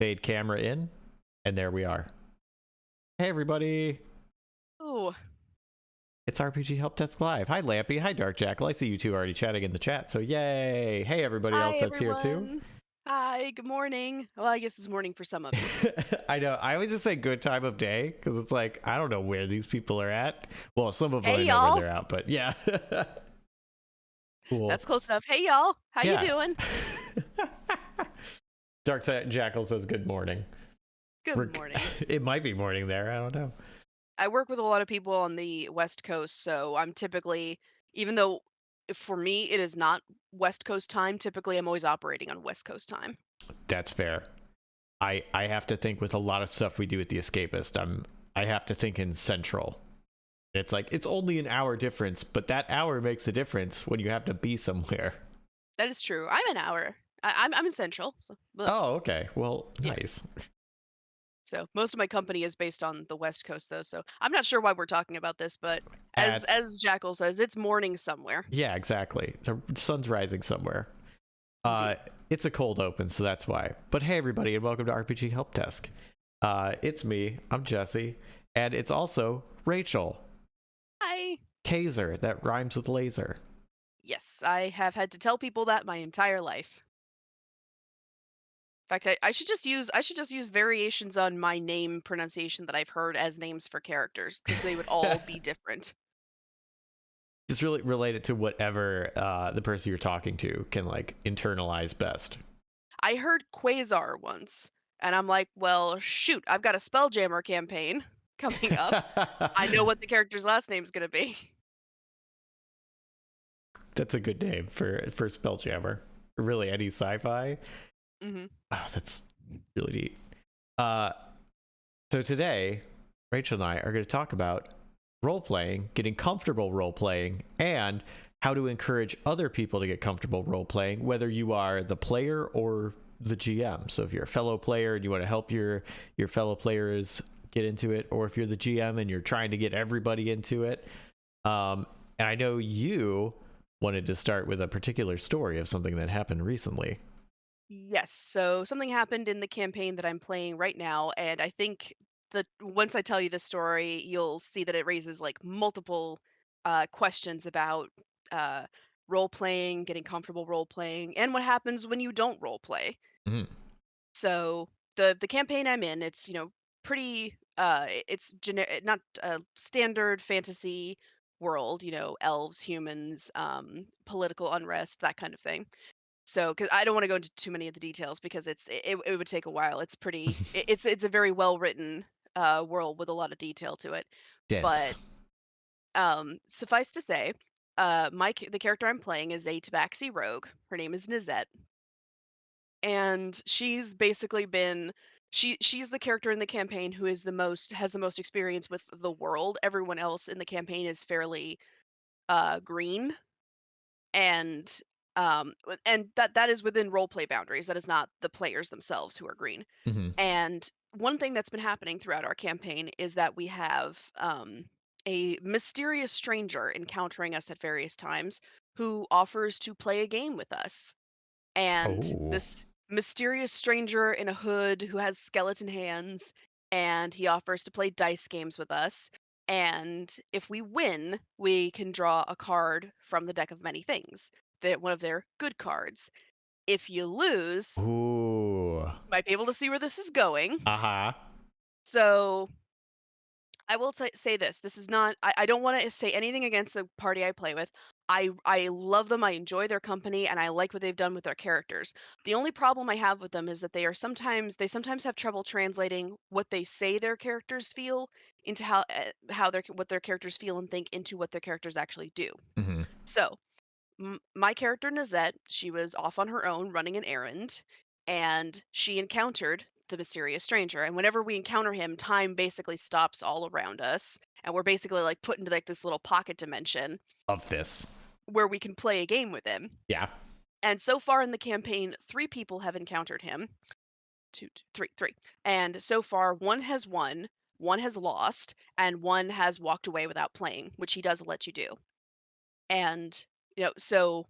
Fade camera in, and there we are. Hey everybody, Ooh, it's RPG Help Desk Live. Hi Lampy, hi Dark Jackal. I see you two already chatting in the chat, so yay! Hey everybody hi else that's here too. everyone. Hi, good morning. Well, I guess it's morning for some of you. I know. I always just say good time of day because it's like I don't know where these people are at. Well, some of them I Hey know where y'all. they're at, but yeah. Cool. That's close enough. Hey y'all, how you Yeah. doing? Dark Jackal says good morning. Good morning. It might be morning there. I don't know. I work with a lot of people on the West Coast, so I'm typically, even though for me it is not West Coast time, typically I'm always operating on West Coast time. That's fair. I have to think with a lot of stuff we do at the Escapist. I have to think in Central. It's like it's only an hour difference, but that hour makes a difference when you have to be somewhere. That is true. I'm an hour. I'm in Central, so Oh, okay. Well, yeah. nice. So most of my company is based on the West Coast, though. So I'm not sure why we're talking about this, but as At Jackal says, it's morning somewhere. yeah, exactly. The sun's rising somewhere. Uh, Indeed. it's a cold open, so that's why. But hey, everybody, and welcome to RPG Help Desk. It's me. I'm Jesse, and it's also Rachel Hi. Kaiser. That rhymes with laser. Yes, I have had to tell people that my entire life. In fact, I should just use variations on my name pronunciation that I've heard as names for characters because they would all be different. Just really relate it to whatever the person you're talking to can like internalize best. I heard Quasar once, and I'm like, well, shoot, I've got a Spelljammer campaign coming up. I know what the character's last name's gonna be. That's a good name for Spelljammer. Really, any sci-fi. Hmm. Oh, that's really neat. Uh, so today, Rachel and I are going to talk about role playing, getting comfortable role playing, and how to encourage other people to get comfortable role playing, whether you are the player or the GM. So if you're a fellow player and you want to help your fellow players get into it, or if you're the GM and you're trying to get everybody into it. And I know you wanted to start with a particular story of something that happened recently. Yes. So something happened in the campaign that I'm playing right now, and I think that once I tell you the story, you'll see that it raises like multiple questions about uh, role playing, getting comfortable role playing, and what happens when you don't role play. Mm. So the campaign I'm in, it's pretty it's not a standard fantasy world, elves, humans, political unrest, that kind of thing. So, because I don't want to go into too many of the details because it would take a while. It's pretty. It's a very well written world with a lot of detail to it. But Dense. suffice to say, the character I'm playing is a Tabaxi rogue. Her name is Nizette, and she's basically been she's the character in the campaign who is the most has the most experience with the world. Everyone else in the campaign is fairly green and and that is within role play boundaries. That is not the players themselves who are green. Mm-hmm. And one thing that's been happening throughout our campaign is that we have a mysterious stranger encountering us at various times who offers to play a game with us. And Oh. this mysterious stranger in a hood who has skeleton hands, and he offers to play dice games with us. And if we win, we can draw a card from the deck of many things. That one of their good cards. If you lose, Ooh. you might be able to see where this is going. Uh-huh. So I will say this. This is not. I don't want to say anything against the party I play with. I love them. I enjoy their company, and I like what they've done with their characters. The only problem I have with them is that they sometimes have trouble translating what they say their characters feel into how their what their characters feel and think into what their characters actually do. Mm-hmm. So my character Nazette, she was off on her own running an errand, and she encountered the mysterious stranger. And whenever we encounter him, time basically stops all around us, and we're basically like put into like this little pocket dimension Of this. where we can play a game with him. Yeah. And so far in the campaign, three people have encountered him. Three. And so far, one has won, one has lost, and one has walked away without playing, which he does let you do. And so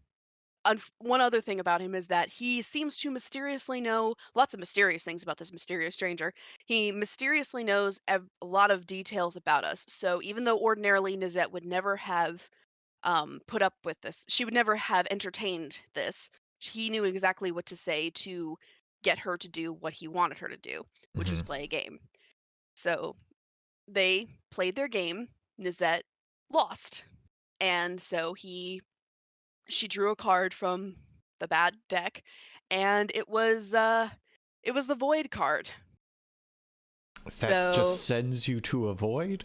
one other thing about him is that he seems to mysteriously know lots of mysterious things about this mysterious stranger. He mysteriously knows a lot of details about us. So even though ordinarily Nizette would never have put up with this, she would never have entertained this. He knew exactly what to say to get her to do what he wanted her to do, which was Hmm. play a game. So they played their game. Nizette lost, and so she drew a card from the bad deck, and it was the void card. That just So sends you to a void?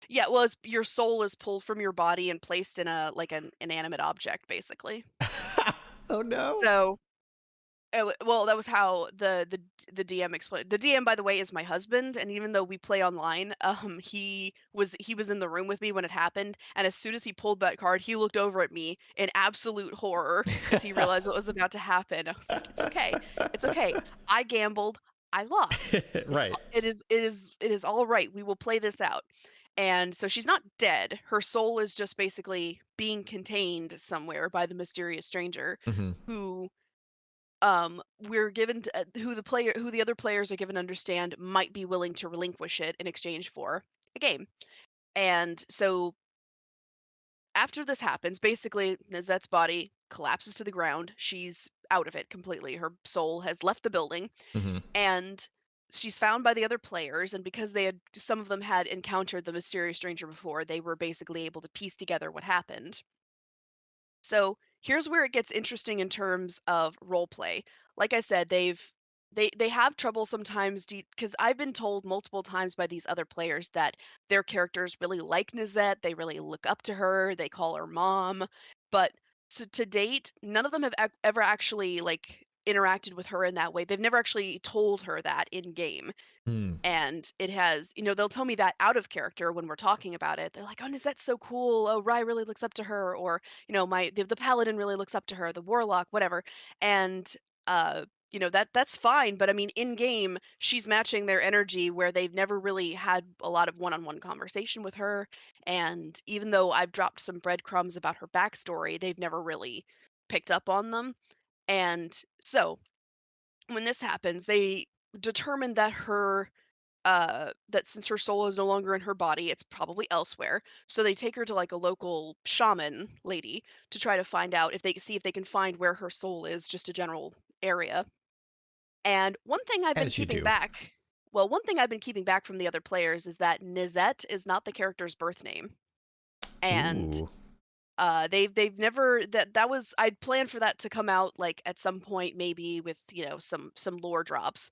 yeah, well, your soul is pulled from your body and placed in a like an inanimate object, basically. Oh no. So well, that was how the DM explained. The DM, by the way, is my husband, and even though we play online, he was in the room with me when it happened, and as soon as he pulled that card, he looked over at me in absolute horror because he realized what was about to happen. I was like, "It's okay, it's okay. I gambled, I lost. Right. It is all right. We will play this out." And so she's not dead. Her soul is just basically being contained somewhere by the mysterious stranger, Hmm. who we're given to, who the other players are given to understand might be willing to relinquish it in exchange for a game. And so after this happens, basically Nizette's body collapses to the ground. She's out of it completely. Her soul has left the building, Hmm. and she's found by the other players, and because they had some of them had encountered the mysterious stranger before, they were basically able to piece together what happened. So here's where it gets interesting in terms of role play. Like I said, they have trouble sometimes because I've been told multiple times by these other players that their characters really like Nizette, they really look up to her, they call her mom, but to date, none of them have ever actually like interacted with her in that way. They've never actually told her that in game, Mm. and it has, they'll tell me that out of character when we're talking about it. They're like, "Oh, is that so cool? Oh, Rye really looks up to her," or the paladin really looks up to her, the warlock, whatever. And that's fine, but I mean, in game, she's matching their energy where they've never really had a lot of one-on-one conversation with her. And even though I've dropped some breadcrumbs about her backstory, they've never really picked up on them. And so when this happens, they determine that that since her soul is no longer in her body, it's probably elsewhere. So they take her to like a local shaman lady to try to find out if they can find where her soul is, just a general area. And As you do. one thing I've been keeping back from the other players is that Nizette is not the character's birth name. And Ooh. they've never that was I'd planned for that to come out like at some point, maybe with, some lore drops.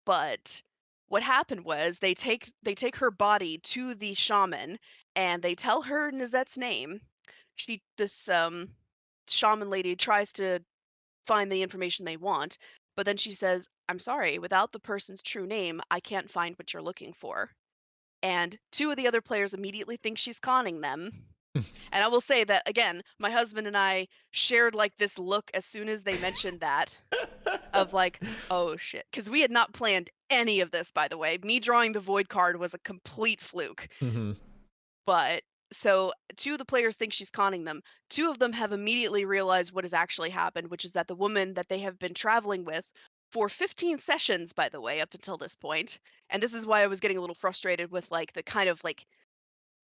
But what happened was they take her body to the shaman, and they tell her Nizette's name. This shaman lady tries to find the information they want, but then she says, "I'm sorry, without the person's true name, I can't find what you're looking for." And two of the other players immediately think she's conning them. And I will say that again, my husband and I shared like this look as soon as they mentioned that, of like, "Oh shit," because we had not planned any of this, by the way. Me drawing the void card was a complete fluke. Hmm. But so two of the players think she's conning them. Two of them have immediately realized what has actually happened, which is that the woman that they have been traveling with for 15 sessions, by the way, up until this point, and this is why I was getting a little frustrated with like the kind of like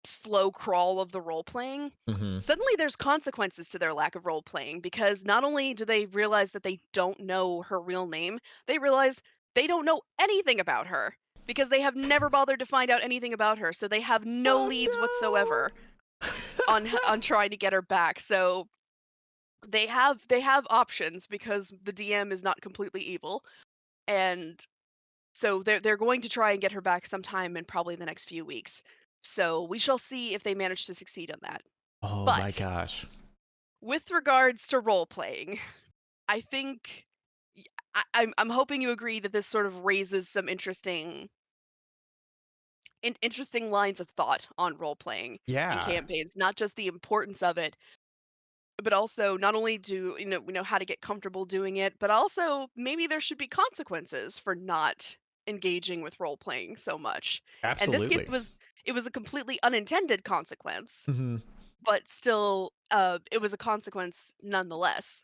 slow crawl of the role playing. Hmm. Suddenly there's consequences to their lack of role playing, because not only do they realize that they don't know her real name, they realize they don't know anything about her because they have never bothered to find out anything about her. So they have no leads Oh whatsoever on trying to get her back. So they have options because the DM is not completely evil, and so they're going to try and get her back sometime in probably the next few weeks. So we shall see if they manage to succeed on that. no. Oh my But gosh. with regards to role playing, I think y- I'm hoping you agree that this sort of raises some interesting lines of thought on role playing in Yeah. campaigns. Not just the importance of it, but also not only do we know how to get comfortable doing it, but also maybe there should be consequences for not engaging with role playing so much. And this case Absolutely. it was a completely unintended consequence, Hmm. but still, it was a consequence nonetheless.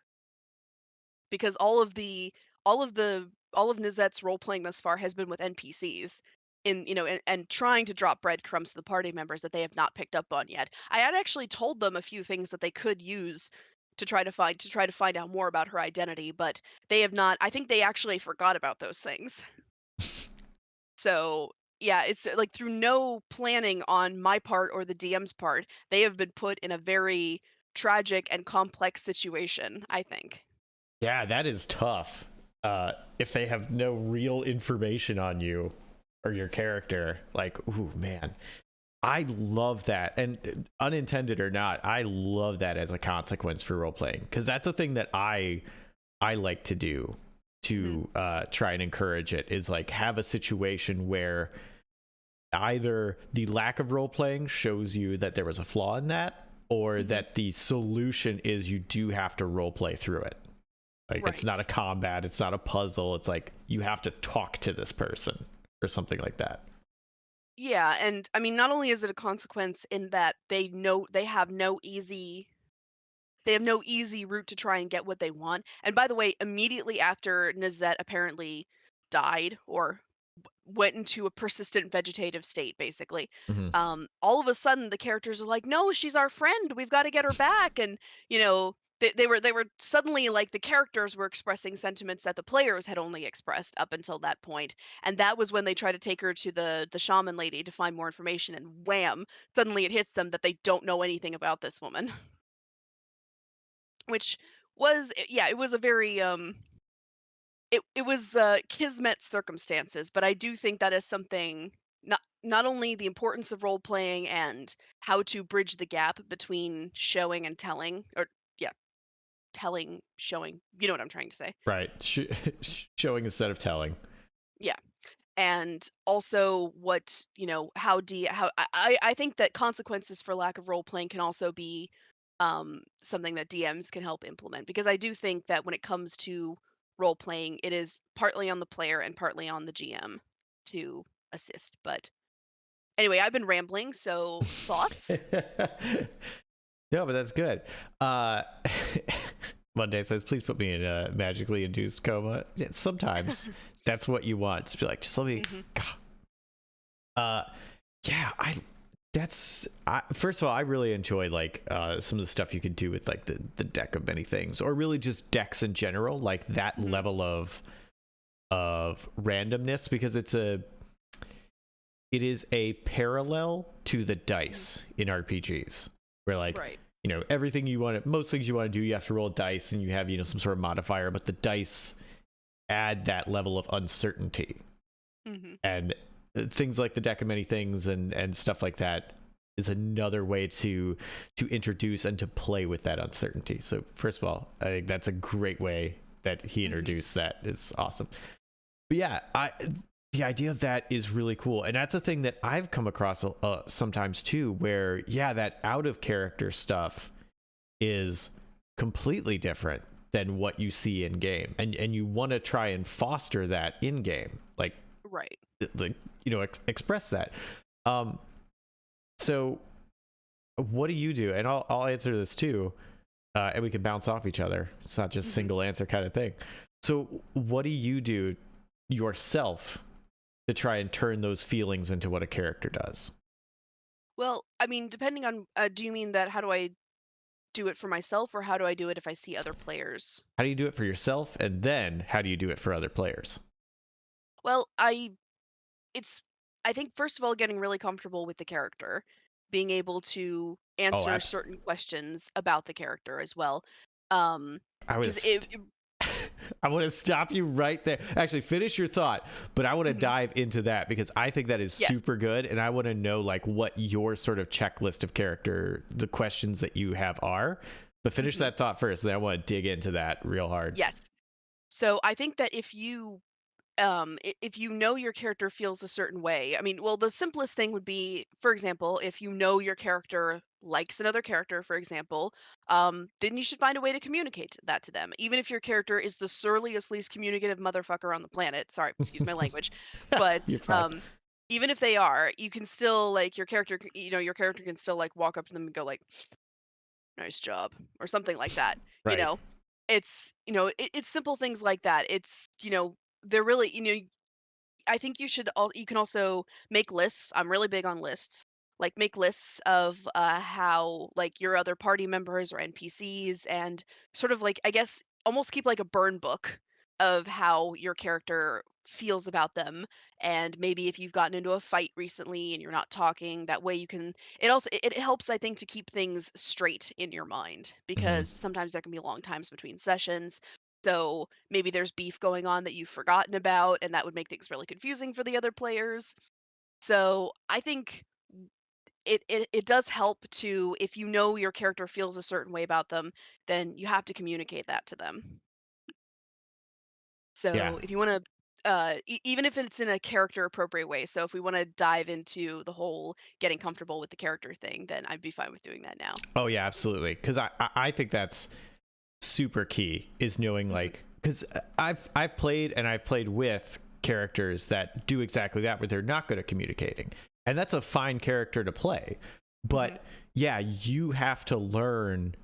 because all of Nizette's role playing thus far has been with NPCs in and trying to drop breadcrumbs to the party members that they have not picked up on yet. I had actually told them a few things that they could use to try to find out more about her identity, but they have not. I think they actually forgot about those things. So, yeah, it's like through no planning on my part or the DM's part, they have been put in a very tragic and complex situation, I think. Yeah, that is tough. If they have no real information on you or your character, like, ooh, man. I love that. And unintended or not, I love that as a consequence for role playing, because that's a thing that I like to do Mhm. to try and encourage it, is like have a situation where either the lack of role playing shows you that there was a flaw in that, or Mhm. that the solution is you do have to role play through it. Like, it's Right. not a combat, it's not a puzzle, it's like you have to talk to this person or something like that. Yeah, and I mean, not only is it a consequence in that they have no easy route to try and get what they want. And by the way, immediately after Nazette apparently died or went into a persistent vegetative state, basically, Hmm. all of a sudden the characters are like, "No, she's our friend. We've got to get her back." And they were suddenly like the characters were expressing sentiments that the players had only expressed up until that point, and that was when they tried to take her to the shaman lady to find more information, and wham! Suddenly it hits them that they don't know anything about this woman, which yeah, it was a very it was, kismet circumstances, but I do think that is something, not only the importance of role playing and how to bridge the gap between showing and telling, or yeah, telling, showing, you know what I'm trying to say. Right. Showing instead of telling. Yeah, and also what, how I think that consequences for lack of role playing can also be, something that DMs can help implement, because I do think that when it comes to role playing, it is partly on the player and partly on the GM to assist. But anyway, I've been rambling, so thoughts? No, but that's good. Uh, Monday says, "Please put me in a magically induced coma." Yeah, sometimes that's what you want. Just be like, just let me. Hmm. Uh, yeah, first of all, I really enjoy like some of the stuff you can do with like the deck of many things, or really just decks in general, like that Hmm. level of randomness, because it is a parallel to the Hmm. dice in RPGs, where like, Right. everything you want to, most things you want to do, you have to roll dice and you have, some sort of modifier, but the dice add that level of uncertainty. Hmm. And things like the deck of many things and stuff like that is another way to introduce and to play with that uncertainty. So first of all, I think that's a great way that he Hmm. introduced that. It's awesome. But yeah, the idea of that is really cool, and that's a thing that I've come across sometimes too, where yeah, that out of character stuff is completely different than what you see in game, and you want to try and foster that in game, Right. like express that. Um, so what do you do? And I'll answer this too, and we can bounce off each other. It's not just Hmm. single answer kind of thing. So what do you do yourself to try and turn those feelings into what a character does? Well, I mean, depending on, do you mean that how do I do it for myself, or how do I do it if I see other players? How do you do it for yourself, and then how do you do it for other players? Well, it's I think first of all getting really comfortable with the character, being able to Oh, answer certain questions about the character as well. Um, I because was I want to stop you right there. Actually, finish your thought, but I want to Mhm. dive into that because I think that is Yes. super good, and I want to know like what your sort of checklist of character, the questions that you have are. But finish Mhm. that thought first, then I want to dig into that real hard. Yes. So I think that if you know your character feels a certain way, I mean, well, the simplest thing would be, for example, if you know your character likes another character, for example, then you should find a way to communicate that to them, even if your character is the surliest, least communicative motherfucker on the planet. Sorry, excuse my language. But You're fine. even if they are, you can still like your character can still like walk up to them and go like, "Nice job," or something like that, you Right. know. it's, it's simple things like that. It's, they're really, I think you can also make lists. I'm really big on lists. Like make lists of how like your other party members or NPCs, and sort of like, I guess, almost keep like a burn book of how your character feels about them. And maybe if you've gotten into a fight recently and you're not talking, that way you can, it helps, I think, to keep things straight in your mind, Hmm. because sometimes there can be long times between sessions. So maybe there's beef going on that you've forgotten about, and that would make things really confusing for the other players. So I think it does help to, if you know your character feels a certain way about them, then you have to communicate that to them. Yeah. So if you want to, even if it's in a character appropriate way. So if we want to dive into the whole getting comfortable with the character thing, then I'd be fine with doing that now. Oh yeah, absolutely. Because I think that's super key, is knowing, Hmm. like, because I've played, and I've played with characters that do exactly that, where they're not good at communicating, and that's a fine character to play. Hmm. But yeah, you have to learn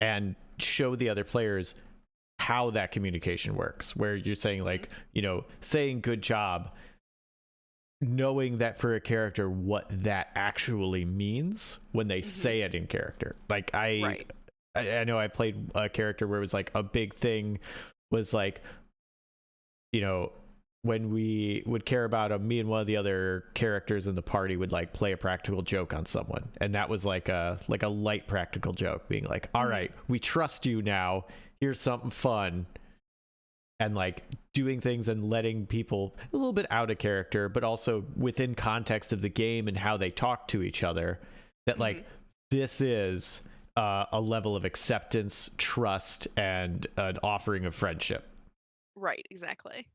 and show the other players how that communication works, where you're saying, Hmm. like, saying good job, knowing that for a character what that actually means when they Hmm. say it in character. Like I Right. I know I played a character where it was like a big thing was like, you know, when we would care about him, me and one of the other characters in the party would like play a practical joke on someone, and that was like a light practical joke, being like, all Hmm. right, we trust you now, here's something fun. And like doing things and letting people a little bit out of character, but also within context of the game and how they talk to each other, that Hmm. like this is a level of acceptance, trust, and an offering of friendship. Right. Exactly.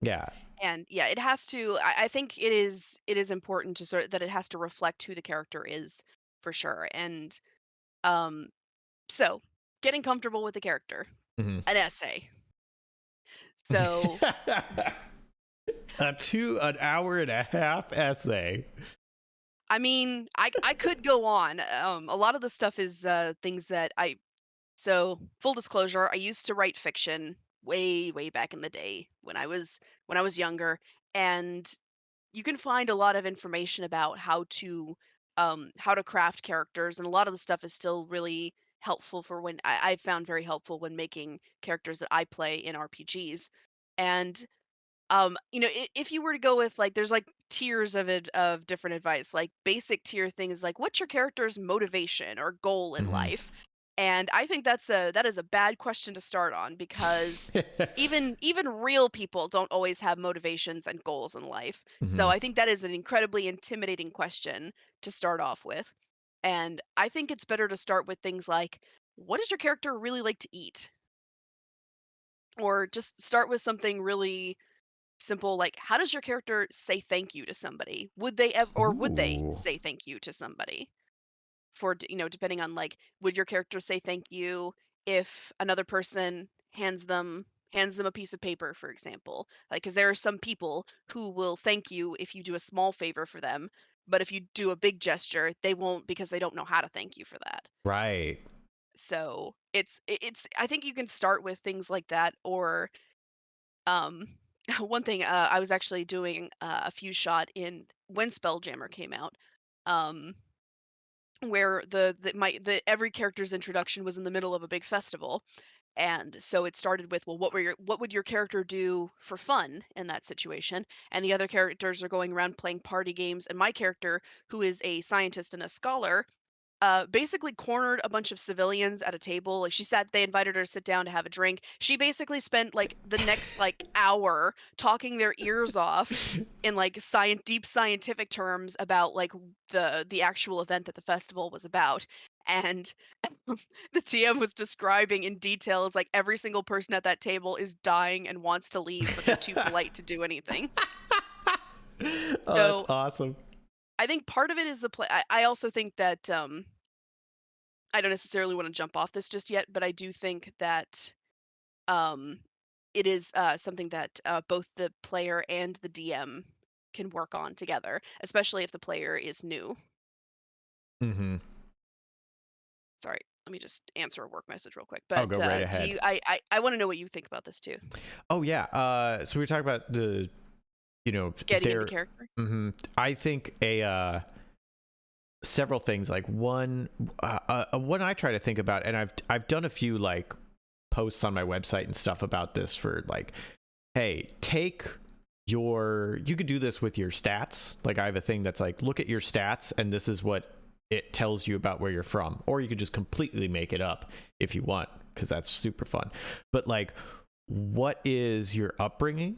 Yeah. And yeah, it has to, I think it is important to sort that it has to reflect who the character is, for sure. And um so getting comfortable with the character, Hmm. an essay. So An hour and a half essay. I mean, I could go on. A lot of the stuff is things that I so full disclosure, I used to write fiction way back in the day when I was younger. And you can find a lot of information about how to craft characters, and a lot of the stuff is still really helpful for when I found very helpful when making characters that I play in RPGs. And if you were to go with, like, there's like tiers of different advice. Like basic tier thing is like, what's your character's motivation or goal in Hmm. life? And I think that is a bad question to start on, because even real people don't always have motivations and goals in life. So Hmm. I think that is an incredibly intimidating question to start off with. And I think it's better to start with things like, what does your character really like to eat? Or just start with something really simple, like, how does your character say thank you to somebody? Would they Ooh. say thank you to somebody? Depending on, like, would your character say thank you if another person hands them a piece of paper, for example? Like, because there are some people who will thank you if you do a small favor for them, but if you do a big gesture, they won't, because they don't know how to thank you for that. Right. So it's I think you can start with things like that. Or one thing, I was actually doing a few shot in when Spelljammer came out, um, where the every character's introduction was in the middle of a big festival. And so it started with, well, what would your character do for fun in that situation? And the other characters are going around playing party games, and my character, who is a scientist and a scholar, basically cornered a bunch of civilians at a table. Like, they invited her to sit down to have a drink. She basically spent like the next like hour talking their ears off in like deep scientific terms about like the actual event that the festival was about. And the TM was describing in detail, is like, every single person at that table is dying and wants to leave, but they're too polite to do anything. Oh, that's So awesome. I think part of it is the play. I also think that I don't necessarily want to jump off this just yet, but I do think that um, it is something that both the player and the DM can work on together, especially if the player is new. Hmm. Sorry. let me just answer a work message real quick. I'll But go right do ahead. you? I want to know what you think about this too. Oh yeah. So we were talking about the, Getting into their. character. I think several things. Like one I try to think about, and I've done a few like posts on my website and stuff about this for like, hey, you could do this with your stats. Like I have a thing that's like, look at your stats and this is what it tells you about where you're from. Or you could just completely make it up if you want, because that's super fun. But like, what is your upbringing?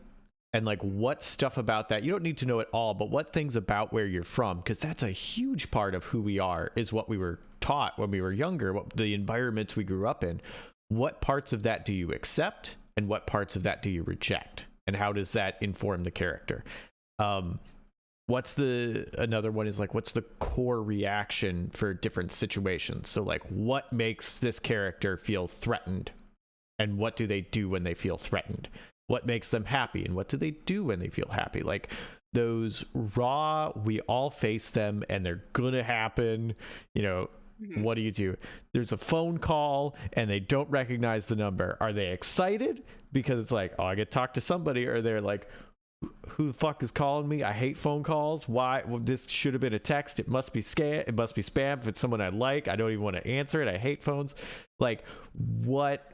And like, what stuff about that? You don't need to know it all, but what things about where you're from? Because that's a huge part of who we are, is what we were taught when we were younger, what the environments we grew up in. What parts of that do you accept? And what parts of that do you reject? And how does that inform the character? Another one is like, what's the core reaction for different situations? So like, what makes this character feel threatened? And what do they do when they feel threatened? What makes them happy? And what do they do when they feel happy? Like those raw, we all face them and they're gonna happen. What do you do? There's a phone call and they don't recognize the number. Are they excited because it's like, oh, I get to talk to somebody? Or they're like, who the fuck is calling me? I hate phone calls. Why? Well, this should have been a text. It must be scam. It must be spam. If it's someone I like, I don't even want to answer it. I hate phones. Like, what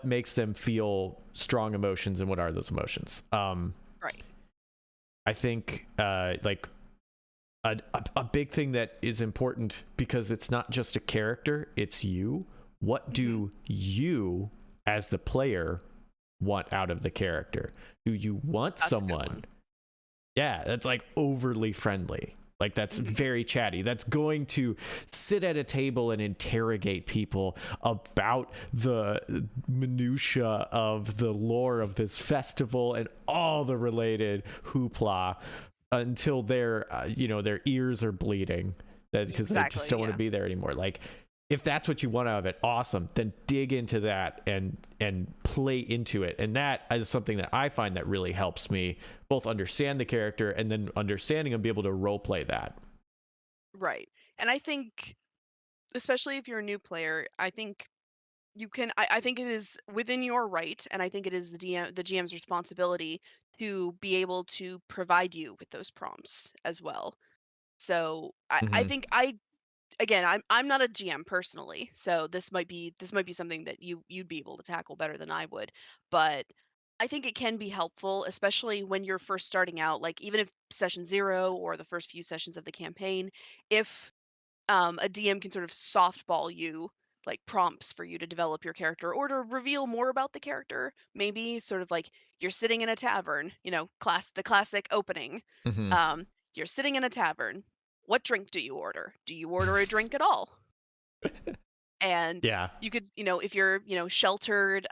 makes them feel strong emotions, and what are those emotions? Right. I think like a big thing that is important, because it's not just a character, it's you. What do you as the player want out of the character? Do you want someone that's like overly friendly, like that's very chatty, that's going to sit at a table and interrogate people about the minutia of the lore of this festival and all the related hoopla until their ears are bleeding, because they just don't want to be there anymore? Like, if that's what you want out of it, awesome. Then dig into that and play into it. And that is something that I find that really helps me both understand the character and then understanding and be able to role play that. Right. And I think, especially if you're a new player, I think you can. I think it is within your right, and I think it is the GM's responsibility to be able to provide you with those prompts as well. So I think again, I'm not a GM personally, so this might be something that you'd be able to tackle better than I would. But I think it can be helpful, especially when you're first starting out. Like even if session 0 or the first few sessions of the campaign, if a DM can sort of softball you like prompts for you to develop your character or to reveal more about the character. Maybe sort of like you're sitting in a tavern, the classic opening. Mm-hmm. Um, you're sitting in a tavern. What drink do you order? Do you order a drink at all? And Yeah. you could, if you're, sheltered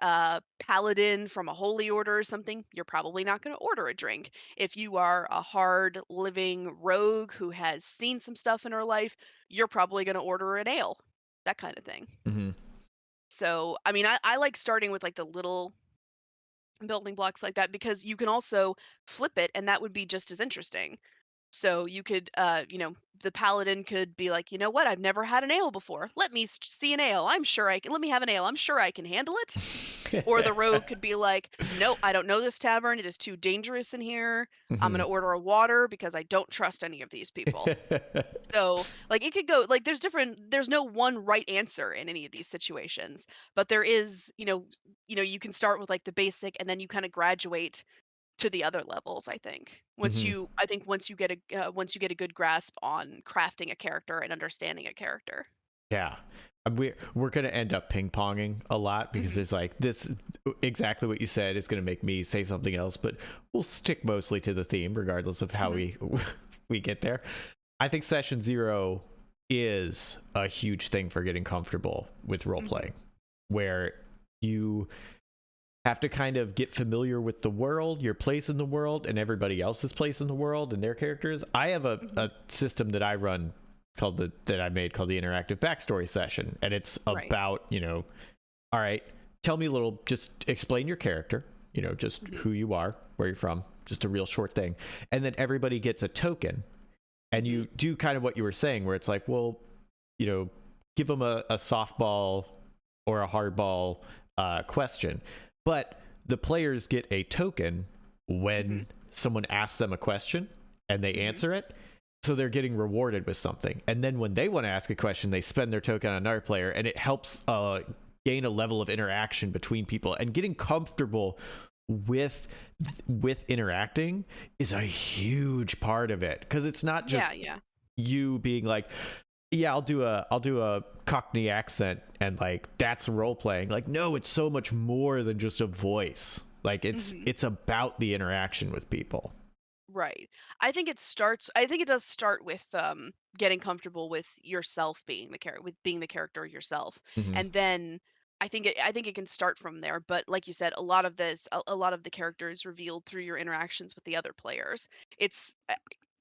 paladin from a holy order or something, you're probably not going to order a drink. If you are a hard living rogue who has seen some stuff in her life, you're probably going to order an ale, that kind of thing. Mm-hmm. So, I mean, I like starting with like the little building blocks like that, because you can also flip it and that would be just as interesting. So you could, the paladin could be like, you know what? I've never had an ale before. Let me see an ale. I'm sure I can. Let me have an ale. I'm sure I can handle it. Or the rogue could be like, no, I don't know this tavern. It is too dangerous in here. I'm gonna order a water because I don't trust any of these people. So like it could go like there's no one right answer in any of these situations, but there is, you can start with like the basic and then you kind of graduate to the other levels. I think once you get a good grasp on crafting a character and understanding a character. Yeah. We're going to end up ping ponging a lot, because it's like this, exactly what you said is going to make me say something else, but we'll stick mostly to the theme regardless of how we get there. I think session 0 is a huge thing for getting comfortable with role playing, where you have to kind of get familiar with the world, your place in the world, and everybody else's place in the world and their characters. I have a system that I run that I made called the interactive backstory session, and it's about all right, tell me a little, just explain your character, just who you are, where you're from, just a real short thing, and then everybody gets a token, and you do kind of what you were saying, where it's like, well, give them a softball or a hardball question, but the players get a token Mhm. when someone asks them a question and they Mhm. answer it. So they're getting rewarded with something. And then when they want to ask a question, they spend their token on another player, and it helps gain a level of interaction between people. And getting comfortable with interacting is a huge part of it, because it's not Yeah, just yeah. you being like, yeah, I'll do a Cockney accent, and like that's role playing. Like, no, it's so much more than just a voice. Like, Mhm. it's about the interaction with people. Right. I think it does start with getting comfortable with yourself being the character, with being the character yourself. Hmm. And then I think it can start from there, but like you said, a lot of the character is revealed through your interactions with the other players. It's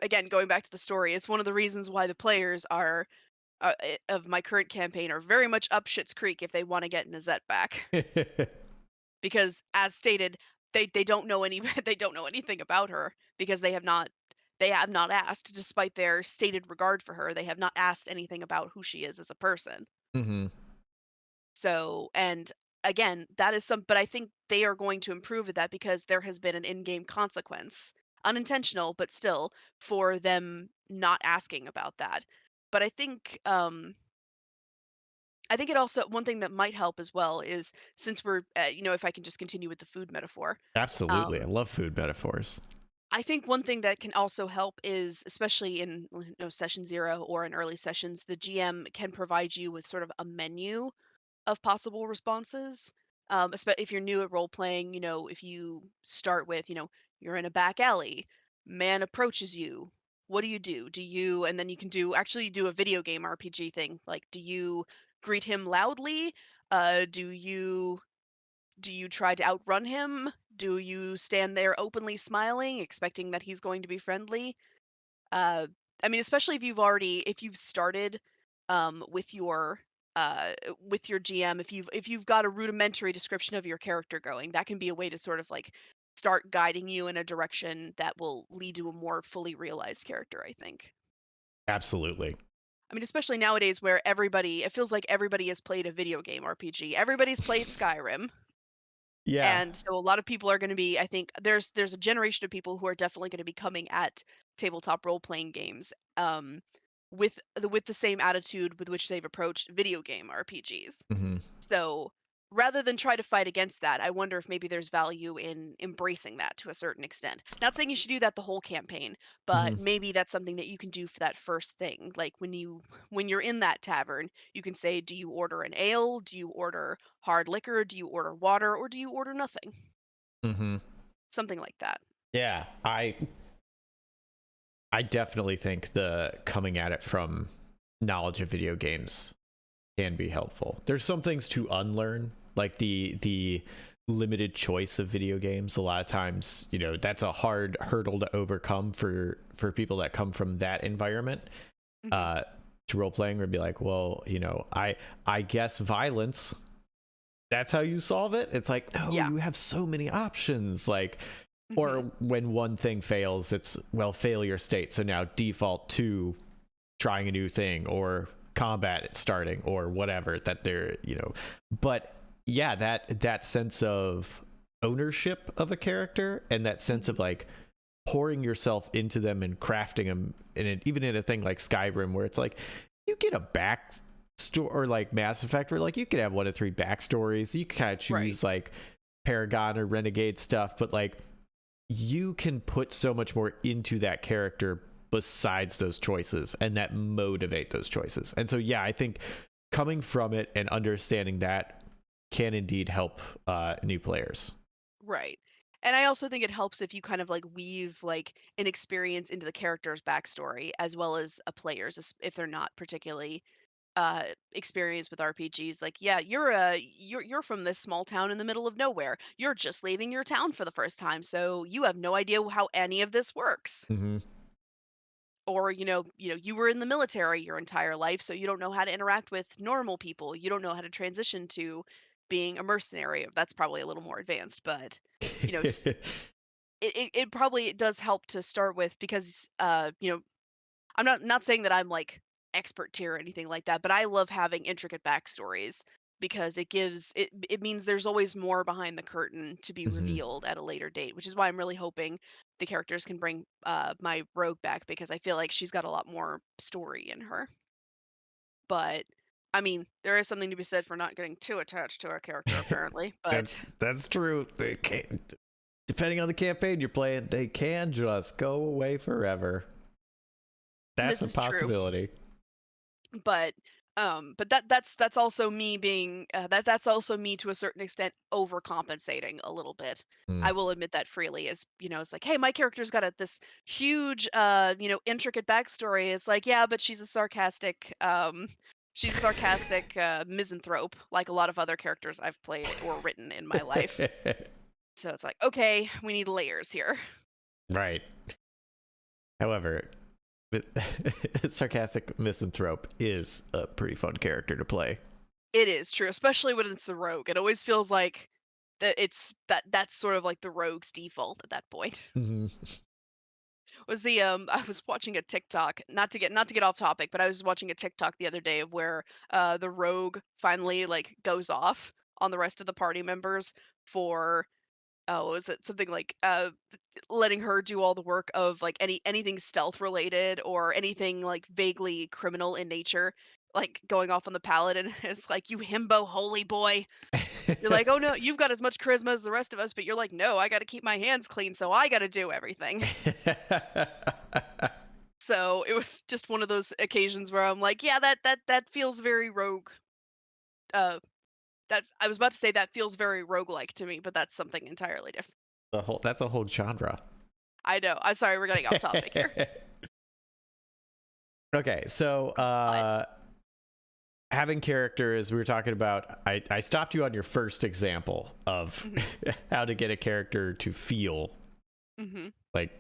again going back to the story, it's one of the reasons why the players are of my current campaign are very much up Shit's Creek if they want to get Nazette back. Because as stated, they don't know any they don't know anything about her because they have not asked despite their stated regard for her. They have not asked anything about who she is as a person. Hmm. So, and again, that is some but I think they are going to improve at that because there has been an in-game consequence, unintentional, but still, for them not asking about that. But I think it also one thing that might help as well is since we're, if I can just continue with the food metaphor, Absolutely, I um, love food metaphors. I think one thing that can also help is, especially in session 0 or in early sessions, the GM can provide you with sort of a menu of possible responses. If you're new at role playing, if you start with, you're in a back alley, man approaches you. What do you do? Do you, and then you can do a video game RPG thing. Like, do you greet him loudly? Do you try to outrun him? Do you stand there openly smiling, expecting that he's going to be friendly? Uh, I mean, especially if you've started with your GM, if you've got a rudimentary description of your character going, that can be a way to sort of like start guiding you in a direction that will lead to a more fully realized character, I think. Absolutely. I mean, especially nowadays where it feels like everybody has played a video game RPG. Everybody's played Skyrim. Yeah. And so a lot of people are going to be I think there's a generation of people who are definitely going to be coming at tabletop role playing games with the same attitude with which they've approached video game RPGs. Hmm. So rather than try to fight against that, I wonder if maybe there's value in embracing that to a certain extent. Not saying you should do that the whole campaign, but Hmm. maybe that's something that you can do for that first thing. Like when you're in that tavern, you can say, "Do you order an ale? Do you order hard liquor? Do you order water? Or do you order nothing?" Hmm. Something like that. Yeah, I definitely think the coming at it from knowledge of video games can be helpful. There's some things to unlearn, like the limited choice of video games. A lot of times, that's a hard hurdle to overcome for people that come from that environment. Hmm. Uh, to role playing, would be like, well, I guess violence. That's how you solve it. It's like, no, Yeah. you have so many options. Like, Hmm. or when one thing fails, it's, well, failure state. So now default to trying a new thing, or combat starting, or whatever that they're. But yeah, that sense of ownership of a character, and that sense Hmm. of like pouring yourself into them and crafting them, and even in a thing like Skyrim, where it's like you get a back story, or like Mass Effect, where like you could have 1 to 3 backstories. You can kind of Right. choose like Paragon or Renegade stuff, but like you can put so much more into that character besides those choices, and that motivate those choices. And so yeah, I think coming from it and understanding that can indeed help new players. Right. And I also think it helps if you kind of like weave like an experience into the character's backstory as well as a player's if they're not particularly experienced with RPGs. Like, yeah, you're from this small town in the middle of nowhere. You're just leaving your town for the first time, so you have no idea how any of this works. Hmm. Or, you were in the military your entire life, so you don't know how to interact with normal people. You don't know how to transition to being a mercenary. That's probably a little more advanced, but you know, s- it probably does help to start with because I'm not saying that I'm like expert tier or anything like that, but I love having intricate backstories because it means there's always more behind the curtain to be Hmm. revealed at a later date, which is why I'm really hoping the characters can bring my rogue back because I feel like she's got a lot more story in her. But I mean, there is something to be said for not getting too attached to a character apparently, but That's true. They can't, depending on the campaign you're playing, they can just go away forever. That's this a is true. possibility. But that's also me being that's also me to a certain extent overcompensating a little bit. Mm. I will admit that freely. As you know, it's like, hey, my character's got this huge intricate backstory. It's like, yeah, but she's a sarcastic misanthrope, like a lot of other characters I've played or written in my life. So it's like, okay, we need layers here. Right. However, sarcastic misanthrope is a pretty fun character to play. It is true, especially when it's the rogue. It always feels like that's sort of like the rogue's default at that point. Hmm. Was the I was watching a TikTok, not to get off topic, but I was watching a TikTok the other day of where the rogue finally like goes off on the rest of the party members for oh, was it something like letting her do all the work of like anything stealth related or anything like vaguely criminal in nature, like going off on the pallet and it's like, you himbo holy boy. You're like, "Oh, no, you've got as much charisma as the rest of us," but you're like, "No, I gotta keep my hands clean, so I gotta do everything." So, it was just one of those occasions where I'm like, "Yeah, that feels very rogue." Uh, that I was about to say that feels very roguelike to me, but that's something entirely different. That's a whole genre. I know. I'm sorry, we're getting off topic here. Okay, so But having characters, we were talking about, I stopped you on your first example of mhm, how to get a character to feel mhm. like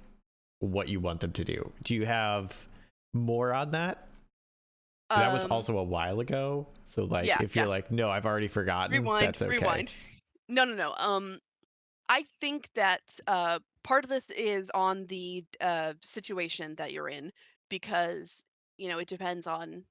what you want them to do. Do you have more on that? That was Um, also a while ago. So like yeah, if you're yeah. like, no, I've already forgotten, Rewind, that's okay. rewind. No, no, no. I think that part of this is on the situation that you're in because it depends on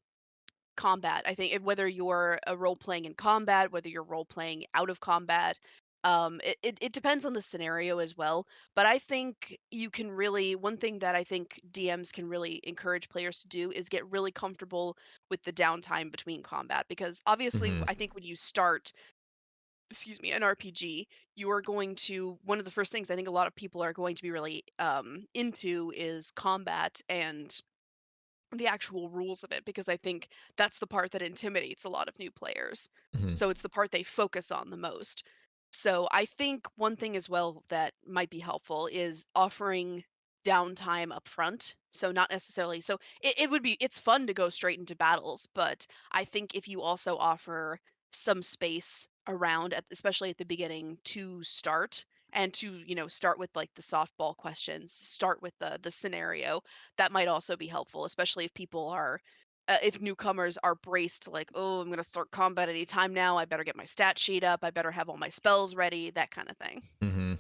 combat. I think whether you're role playing in combat, whether you're role playing out of combat, it depends on the scenario as well. But I think you can really one thing that I think DMs can really encourage players to do is get really comfortable with the downtime between combat because obviously Hmm. I think when you start an RPG, you are going to one of the first things I think a lot of people are going to be really into is combat and the actual rules of it because I think that's the part that intimidates a lot of new players. Hmm. So it's the part they focus on the most. So I think one thing as well that might be helpful is offering downtime up front. So not necessarily it's fun to go straight into battles, but I think if you also offer some space around especially at the beginning to start and to, start with like the softball questions, start with the scenario that might also be helpful, especially if newcomers are braced like, oh, I'm going to start combat anytime now. I better get my stat sheet up. I better have all my spells ready, that kind of thing. Hmm.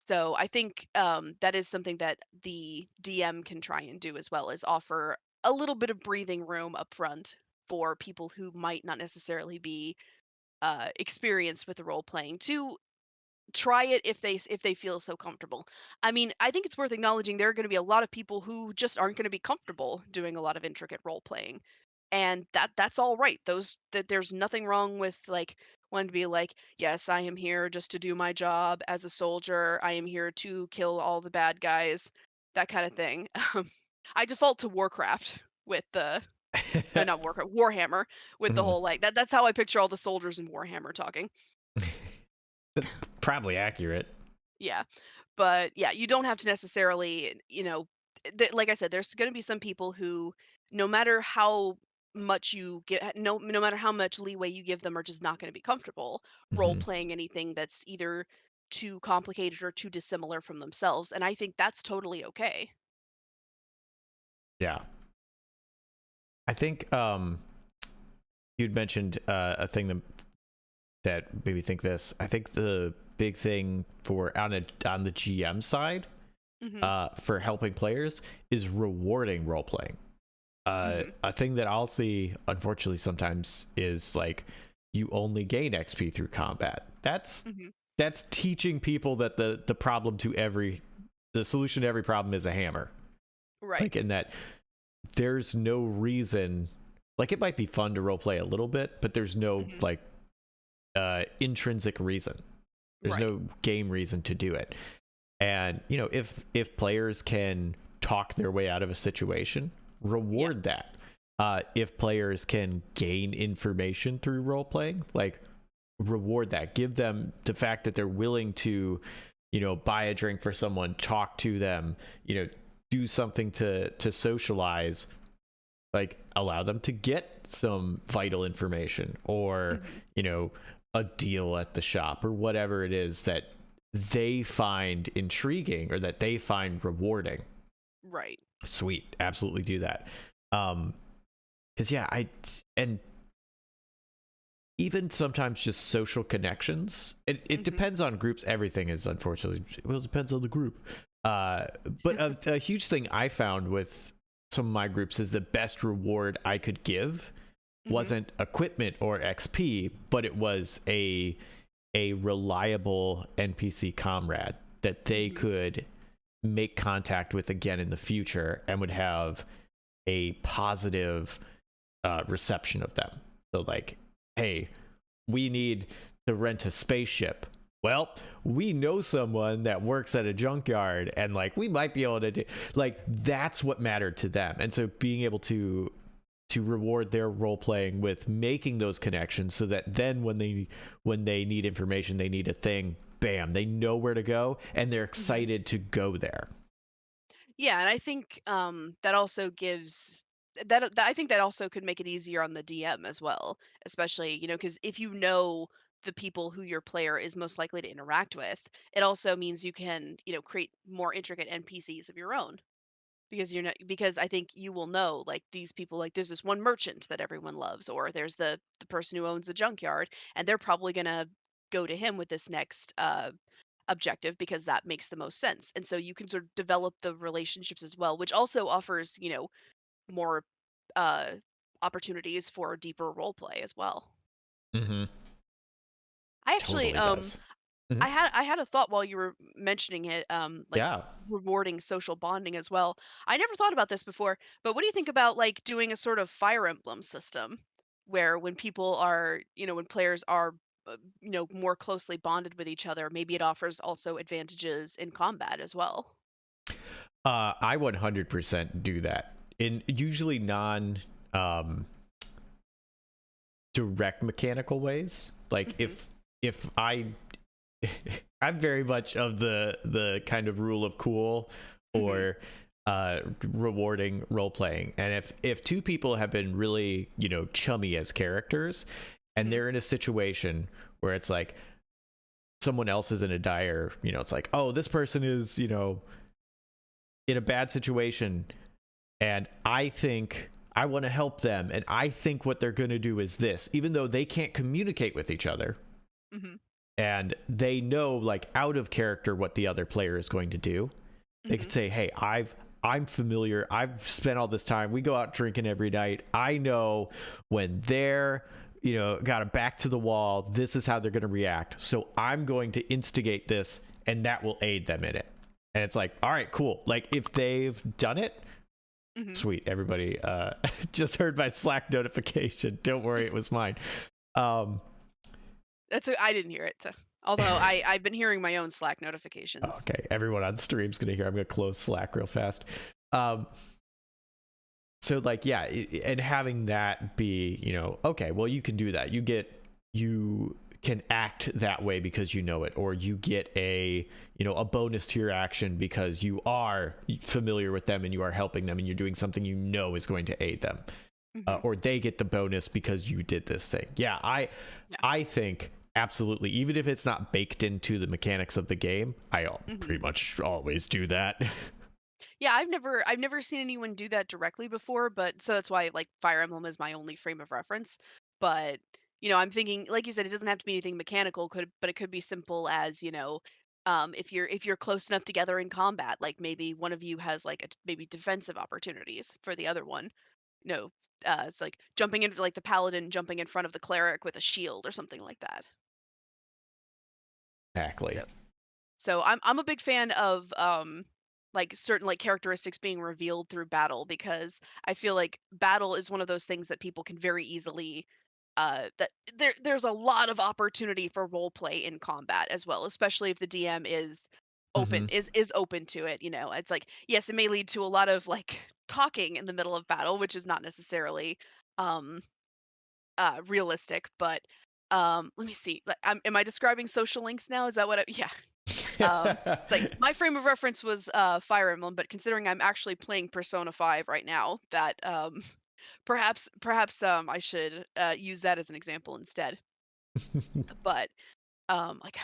So I think that is something that the DM can try and do as well, is offer a little bit of breathing room up front for people who might not necessarily be experienced with the role playing to try it if they feel so comfortable. I mean, I think it's worth acknowledging there are going to be a lot of people who just aren't going to be comfortable doing a lot of intricate role playing. And that's all right. That there's nothing wrong with like wanting to be like, yes, I am here just to do my job as a soldier. I am here to kill all the bad guys, that kind of thing. I default to Warcraft with the not Warcraft, Warhammer with the Hmm. whole like that's how I picture all the soldiers in Warhammer talking. That's probably accurate. Yeah. But yeah, you don't have to necessarily, like I said, there's going to be some people who, no matter how much you get, no matter how much leeway you give them, are just not going to be comfortable role Hmm. playing anything that's either too complicated or too dissimilar from themselves. And I think that's totally okay. Yeah. I think you'd mentioned a thing that made me think this. I think the big thing for on the GM side Hmm. for helping players is rewarding role playing. Mhm. A thing that I'll see, unfortunately, sometimes is like you only gain XP through combat. Mhm. That's teaching people that the solution to every problem is a hammer. Right. Like in that there's no reason, like it might be fun to roleplay a little bit, but there's no Mhm. like intrinsic reason. There's Right. no game reason to do it. And if players can talk their way out of a situation, Yeah. reward that. If players can gain information through role playing, like reward that. Give them the fact that they're willing to, buy a drink for someone, talk to them, do something to socialize. Like allow them to get some vital information, or Mhm. a deal at the shop, or whatever it is that they find intriguing or that they find rewarding. Right. Sweet, absolutely do that. Because yeah, and even sometimes just social connections. It Mhm. depends on groups. Everything is unfortunately, well, it depends on the group. But a huge thing I found with some of my groups is the best reward I could give Mhm. wasn't equipment or XP, but it was a reliable NPC comrade that they Mhm. could make contact with again in the future and would have a positive reception of them. So like, hey, we need to rent a spaceship. Well, we know someone that works at a junkyard, and like we might be able to do, like, that's what mattered to them. And so being able to reward their role playing with making those connections, so that then when they need information, they need a thing, bam, they know where to go and they're Mhm. excited to go there. Yeah, and I think that also gives that I think that also could make it easier on the DM as well, especially because if you know the people who your player is most likely to interact with, it also means you can create more intricate NPCs of your own because you're not because I think you will know like these people like there's this one merchant that everyone loves or there's the person who owns the junkyard and they're probably gonna go to him with this next objective because that makes the most sense. And so you can sort of develop the relationships as well, which also offers, more uh opportunities for deeper role play as well. Mm-hmm. I actually Totally does. Mm-hmm. I had a thought while you were mentioning it like Yeah. rewarding social bonding as well. I never thought about this before, but what do you think about like doing a sort of Fire Emblem system where when people are, when players are more closely bonded with each other, maybe it offers also advantages in combat as well. I 100% do that in usually non um, direct mechanical ways. Like Mhm. if I I'm very much of the kind of rule of cool, Mhm. or rewarding role playing. And if two people have been really, chummy as characters, and Mhm. they're in a situation where it's like someone else is in a dire, it's like, oh, this person is, in a bad situation, and I think I want to help them, and I think what they're going to do is this, even though they can't communicate with each other, Mhm. and they know like out of character what the other player is going to do. They could Mhm. say, hey, I'm familiar, I've spent all this time, we go out drinking every night, I know when they're, got a back to the wall, this is how they're going to react, so I'm going to instigate this, and that will aid them in it. And it's like, all right, cool. Like if they've done it, Mhm. sweet. Everybody just heard my Slack notification, don't worry, it was mine. um I didn't hear it. So. Although I've been hearing my own Slack notifications. okay, everyone on stream's gonna hear. I'm gonna close Slack real fast. um so like, yeah, and having that be, okay, well, you can do that, you can act that way because you know it, or you get a bonus to your action because you are familiar with them and you are helping them and you're doing something is going to aid them, Mhm. or they get the bonus because you did this thing. Yeah, Yeah. I think absolutely, even if it's not baked into the mechanics of the game, I Mhm. pretty much always do that. Yeah, I've never seen anyone do that directly before, but so that's why like Fire Emblem is my only frame of reference. But I'm thinking, like you said, it doesn't have to be anything mechanical, but it could be simple as if you're close enough together in combat, like maybe one of you has like maybe defensive opportunities for the other one. it's like jumping into like the paladin jumping in front of the cleric with a shield or something like that. Exactly. So So I'm a big fan of like certain like characteristics being revealed through battle because I feel like battle is one of those things that people can very easily that there's a lot of opportunity for role play in combat as well, especially if the DM is Hmm. open to it, you know. It's like yes, it may lead to a lot of like talking in the middle of battle, which is not necessarily um realistic, but let me see. Like am I describing social links now? Is that what I yeah. Like my frame of reference was Fire Emblem, but considering I'm actually playing Persona 5 right now, that perhaps I should use that as an example instead. But like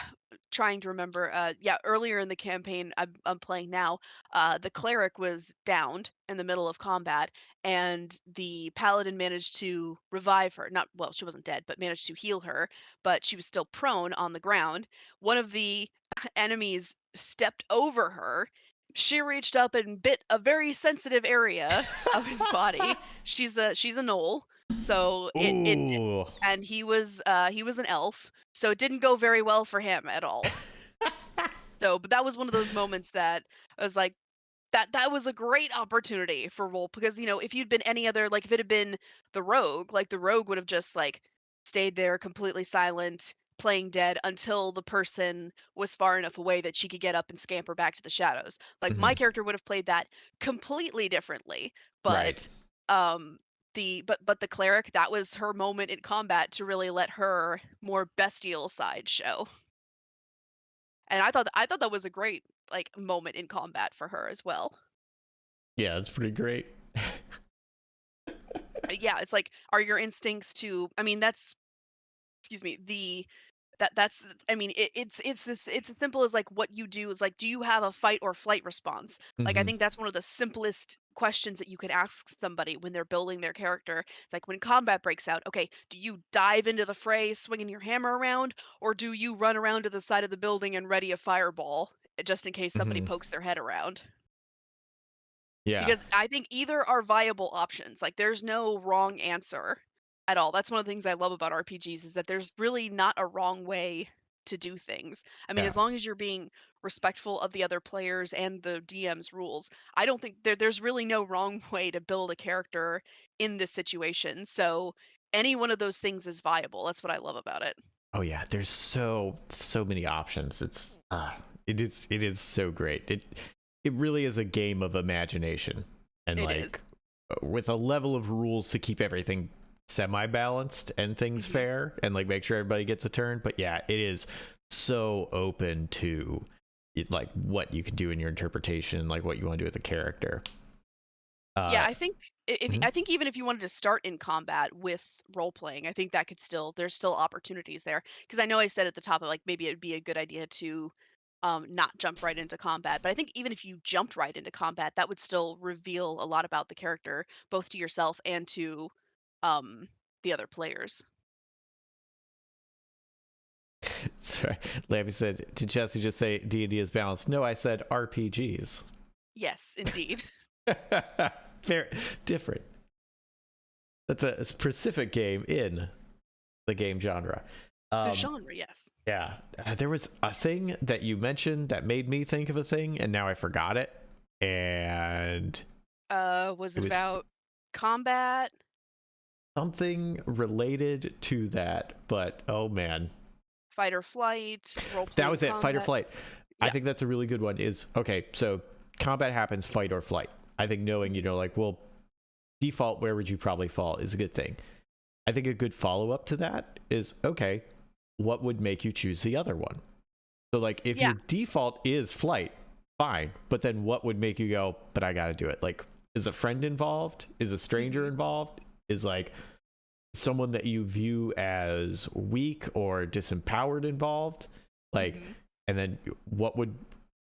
trying to remember yeah, earlier in the campaign I'm playing now, the cleric was downed in the middle of combat and the paladin managed to revive her. Not well, she wasn't dead, but managed to heal her, but she was still prone on the ground. One of the enemies stepped over her. She reached up and bit a very sensitive area of his body. She's a knoll, so it Ooh. and he was an elf, so it didn't go very well for him at all. So, but that was one of those moments that I was like, that was a great opportunity for role because you know if you'd been any other like if it had been the rogue, like the rogue would have just like stayed there completely silent, playing dead until the person was far enough away that she could get up and scamper back to the shadows. Like Hmm. my character would have played that completely differently, Right. but um but the cleric, that was her moment in combat to really let her more bestial side show. And I thought that was a great like moment in combat for her as well. Yeah, that's pretty great. Yeah, it's like, are your instincts to I mean, that's excuse me, that's I mean, it's as simple as like what you do is like, do you have a fight or flight response? Like, I Hmm. think that's one of the simplest questions that you could ask somebody when they're building their character. It's like when combat breaks out, okay, do you dive into the fray swinging your hammer around, or do you run around to the side of the building and ready a fireball just in case somebody Hmm. pokes their head around? Yeah. Because I think either are viable options. Like there's no wrong answer at all. That's one of the things I love about RPGs is that there's really not a wrong way to do things. I mean, Yeah. as long as you're being respectful of the other players and the DM's rules, I don't think there's really no wrong way to build a character in this situation. So any one of those things is viable. That's what I love about it. Oh yeah. There's so many options. It is so great. It really is a game of imagination, and It is. like with a level of rules to keep everything semi-balanced and things Mhm. fair and like make sure everybody gets a turn. But yeah, it is so open to like what you can do in your interpretation, like what you want to do with the character. Yeah, uh I think if mhm. I think even if you wanted to start in combat with role playing, I think that could still there's still opportunities there. Because I know I said at the top of like maybe it'd be a good idea to not jump right into combat, but I think even if you jumped right into combat, that would still reveal a lot about the character, both to yourself and to um the other players. Sorry, Lammy said, did Jesse just say D&D is balanced? No, I said RPGs. Yes, indeed. Very different. That's a specific game in the game genre. The um genre, yes. Yeah, there was a thing that you mentioned that made me think of a thing, and now I forgot it. And Was it it was about combat, something related to that, but oh man, fight or flight, role that playing was it. Fight or combat? flight. I Yeah. think that's a really good one. Is okay. So combat happens, fight or flight. I think knowing, Mhm. like, well, default, where would you probably fall is a good thing. I think a good follow up to that is okay. What would make you choose the other one? So like if Yeah. your default is flight, fine. But then what would make you go, but I gotta do it? Like, is a friend involved? Is a stranger Mhm. involved? Is like someone that you view as weak or disempowered involved? Like, Mhm. and then what would,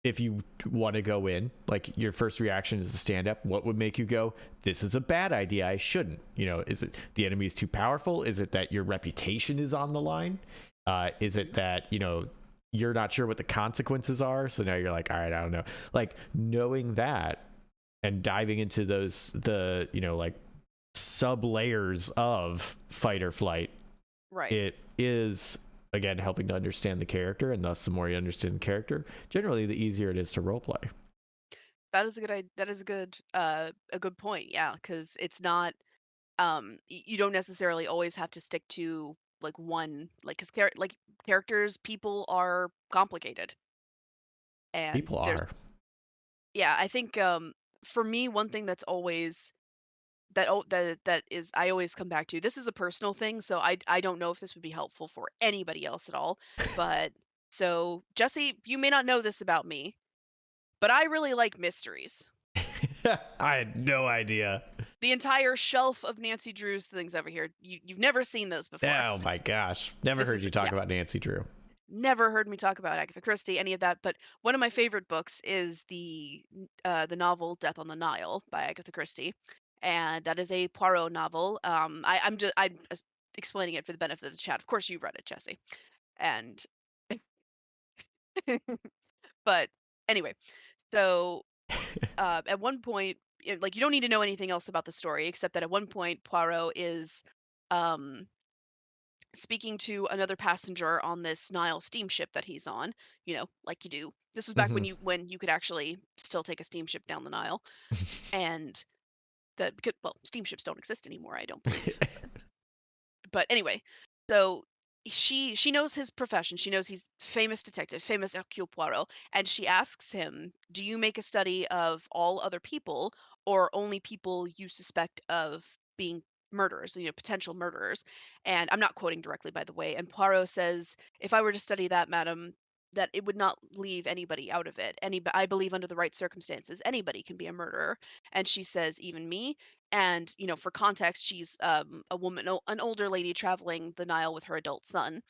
if you want to go in, like your first reaction is to stand up, what would make you go, this is a bad idea, I shouldn't? Is it the enemy is too powerful? Is it that your reputation is on the line? Is it Mhm. that, you're not sure what the consequences are? So now you're like, all right, I don't know. Like knowing that and diving into those, like sub layers of fight or flight. Right. It is, again, helping to understand the character, and thus the more you understand the character, generally the easier it is to roleplay. That is a good that is a good point. Yeah, because it's not you don't necessarily always have to stick to like one like because like characters, people are complicated, and People there's are. yeah, I think for me one thing that's always that is I always come back to. This is a personal thing, so I don't know if this would be helpful for anybody else at all. But so Jesse, you may not know this about me, but I really like mysteries. I had no idea. The entire shelf of Nancy Drew's things over here. You've never seen those before. Oh my gosh. Never This heard is you talk yeah. about Nancy Drew. Never heard me talk about Agatha Christie, any of that. But one of my favorite books is the novel Death on the Nile by Agatha Christie, and that is a Poirot novel. I'm just explaining it for the benefit of the chat. Of course, you've read it, Jesse. And but anyway, so at one point, like you don't need to know anything else about the story except that at one point Poirot is um speaking to another passenger on this Nile steamship that he's on, like you do. This was back Hmm. when you could actually still take a steamship down the Nile, and well, steamships don't exist anymore, I don't believe. But anyway, so she knows his profession. She knows he's famous detective, famous Hercule Poirot, and she asks him, "Do you make a study of all other people, or only people you suspect of being murderers, potential murderers?" And I'm not quoting directly, by the way. And Poirot says, "If I were to study that, madam, that it would not leave anybody out of it. I believe under the right circumstances, anybody can be a murderer." And she says, "Even me?" And for context, she's a woman, an older lady traveling the Nile with her adult son.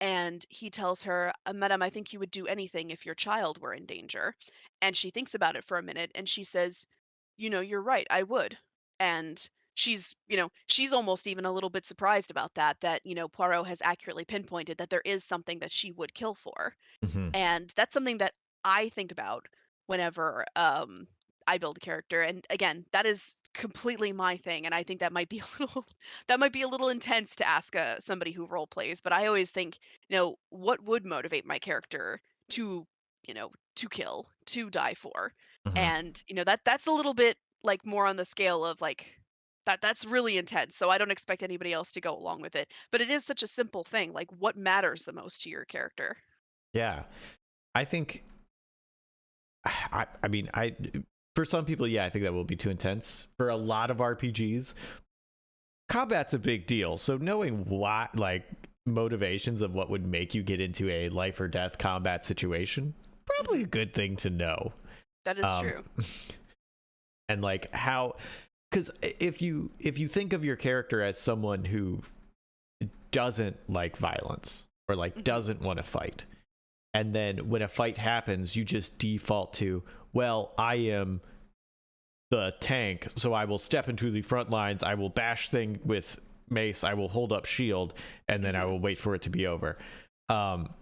And he tells her, "Madam, I think you would do anything if your child were in danger." And she thinks about it for a minute and she says, "You're right, I would." And she's almost even a little bit surprised about that Poirot has accurately pinpointed that there is something that she would kill for. Hmm. And that's something that I think about whenever I build a character. And again, that is completely my thing. And I think that might be a little that might be a little intense to ask somebody who role plays. But I always think, what would motivate my character to, to kill, to die for? Hmm. And that's a little bit like more on the scale of like that's really intense. So I don't expect anybody else to go along with it. But it is such a simple thing. Like what matters the most to your character? Yeah. I think, I mean, for some people, yeah, I think that will be too intense. For a lot of RPGs, combat's a big deal. So knowing what, like, motivations of what would make you get into a life or death combat situation, probably a Mhm. good thing to know. That is Um, true. and like how, because if you think of your character as someone who doesn't like violence or like Mhm. doesn't want to fight, and then when a fight happens, you just default to, well, I am the tank, so I will step into the front lines, I will bash thing with mace, I will hold up shield, and then I Mhm. will wait for it to be over. Um,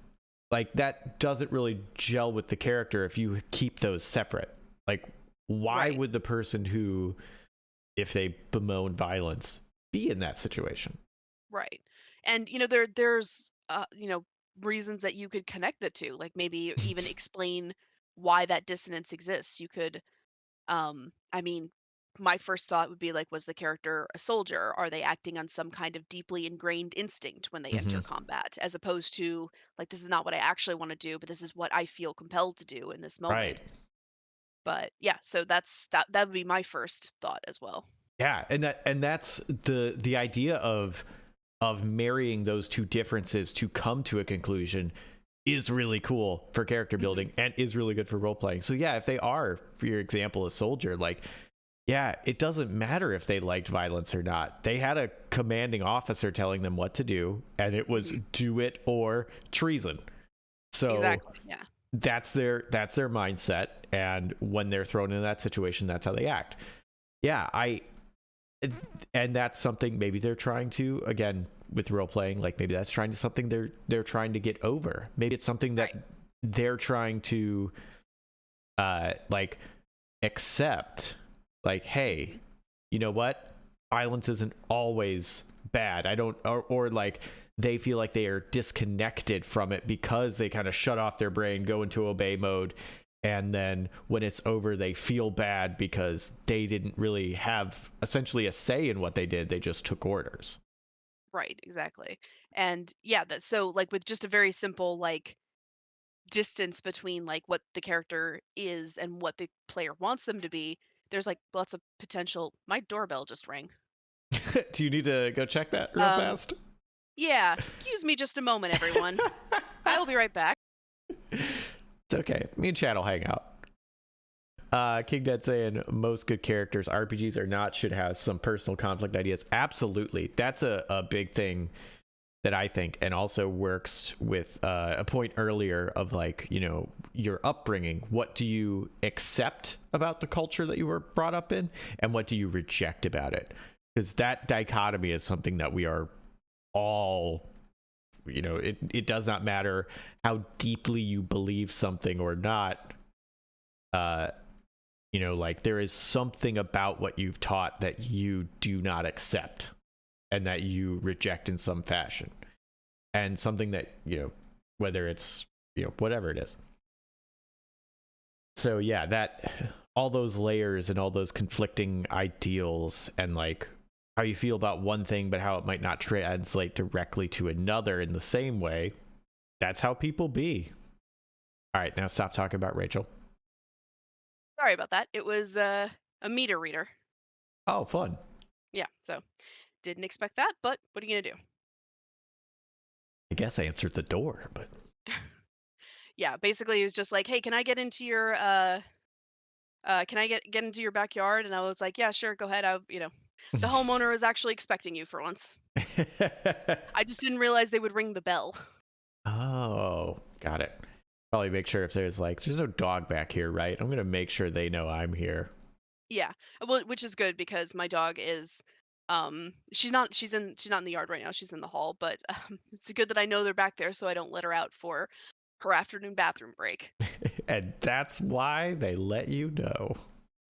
like that doesn't really gel with the character if you keep those separate. Like, why Right. would the person who, if they bemoan violence, be in that situation? Right. And there's reasons that you could connect the two, like maybe even explain why that dissonance exists. You could I mean, my first thought would be like, was the character a soldier? Are they acting on some kind of deeply ingrained instinct when they enter Hmm. combat, as opposed to like, this is not what I actually want to do, but this is what I feel compelled to do in this Right. moment. But yeah, so that would be my first thought as well. Yeah, and that's the idea of marrying those two differences to come to a conclusion is really cool for character Hmm. building and is really good for role playing. So yeah, if they are, for your example, a soldier, like, yeah, it doesn't matter if they liked violence or not. They had a commanding officer telling them what to do, and it was Hmm. do it or treason. So Exactly. Yeah. that's their mindset, and when they're thrown in that situation, that's how they act. Yeah, I and that's something maybe they're trying to, again, with role playing, like maybe that's trying to something they're trying to get over. Maybe it's something that Right. they're trying to like accept, like, hey, Hmm. you know what, violence isn't always bad. I don't, or like they feel like they are disconnected from it because they kind of shut off their brain, go into obey mode, and then when it's over, they feel bad because they didn't really have essentially a say in what they did. They just took orders. Right, exactly. And yeah, that so like with just a very simple like distance between like what the character is and what the player wants them to be, there's like lots of potential. My doorbell just rang. Do you need to go check that real Um, fast? yeah, excuse me just a moment, everyone. I will be right back. It's okay. Me and Chad will hang out. King Dead saying most good characters, RPGs or not, should have some personal conflict ideas. Absolutely. That's a big thing that I think, and also works with a point earlier of like, you know, your upbringing. What do you accept about the culture that you were brought up in, and what do you reject about it? Because that dichotomy is something that we are all, you know, it does not matter how deeply you believe something or not. You know, like there is something about what you've taught that you do not accept and that you reject in some fashion, and something that, you know, whether it's, you know, whatever it is. So yeah, that all those layers and all those conflicting ideals and like how you feel about one thing but how it might not translate directly to another in the same way, that's how people be. All right, now stop talking about Rachel. Sorry about that. It was a meter reader. Oh, fun. Yeah, so didn't expect that, but what are you gonna do? I guess I answered the door, but Yeah, basically it was just like, hey, can I get into your can I get into your backyard? And I was like, yeah, sure, go ahead. The homeowner was actually expecting you for once. I just didn't realize they would ring the bell. Oh, got it. Probably make sure if there's no dog back here, right? I'm gonna make sure they know I'm here. Yeah, well, which is good because my dog is, she's not in the yard right now. She's in the hall, but it's good that I know they're back there so I don't let her out for her afternoon bathroom break. And that's why they let you know.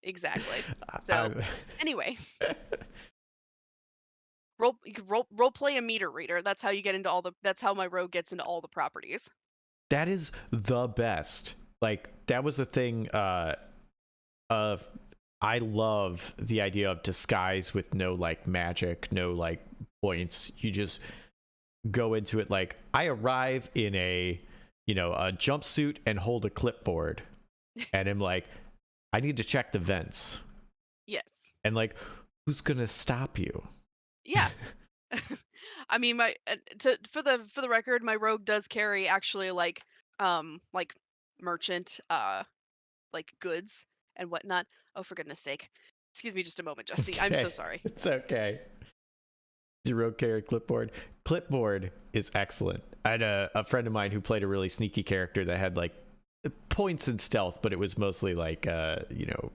Exactly. So I, anyway, you could role play a meter reader. That's how you get into all the. That's how my rogue gets into all the properties. that is the best. Like that was the thing. Of I love the idea of disguise with no like magic, no like points. You just go into it like I arrive in a, you know, a jumpsuit and hold a clipboard, and I'm like, I need to check the vents, Yes. and like, who's gonna stop you? Yeah. I mean, my to for the record, my rogue does carry actually like merchant like goods and whatnot. Oh, for goodness sake! Excuse me, just a moment, Jesse. I'm so Okay, sorry. it's okay. Zero carry clipboard. Clipboard is excellent. I had a friend of mine who played a really sneaky character that had like points in stealth, but it was mostly like you know,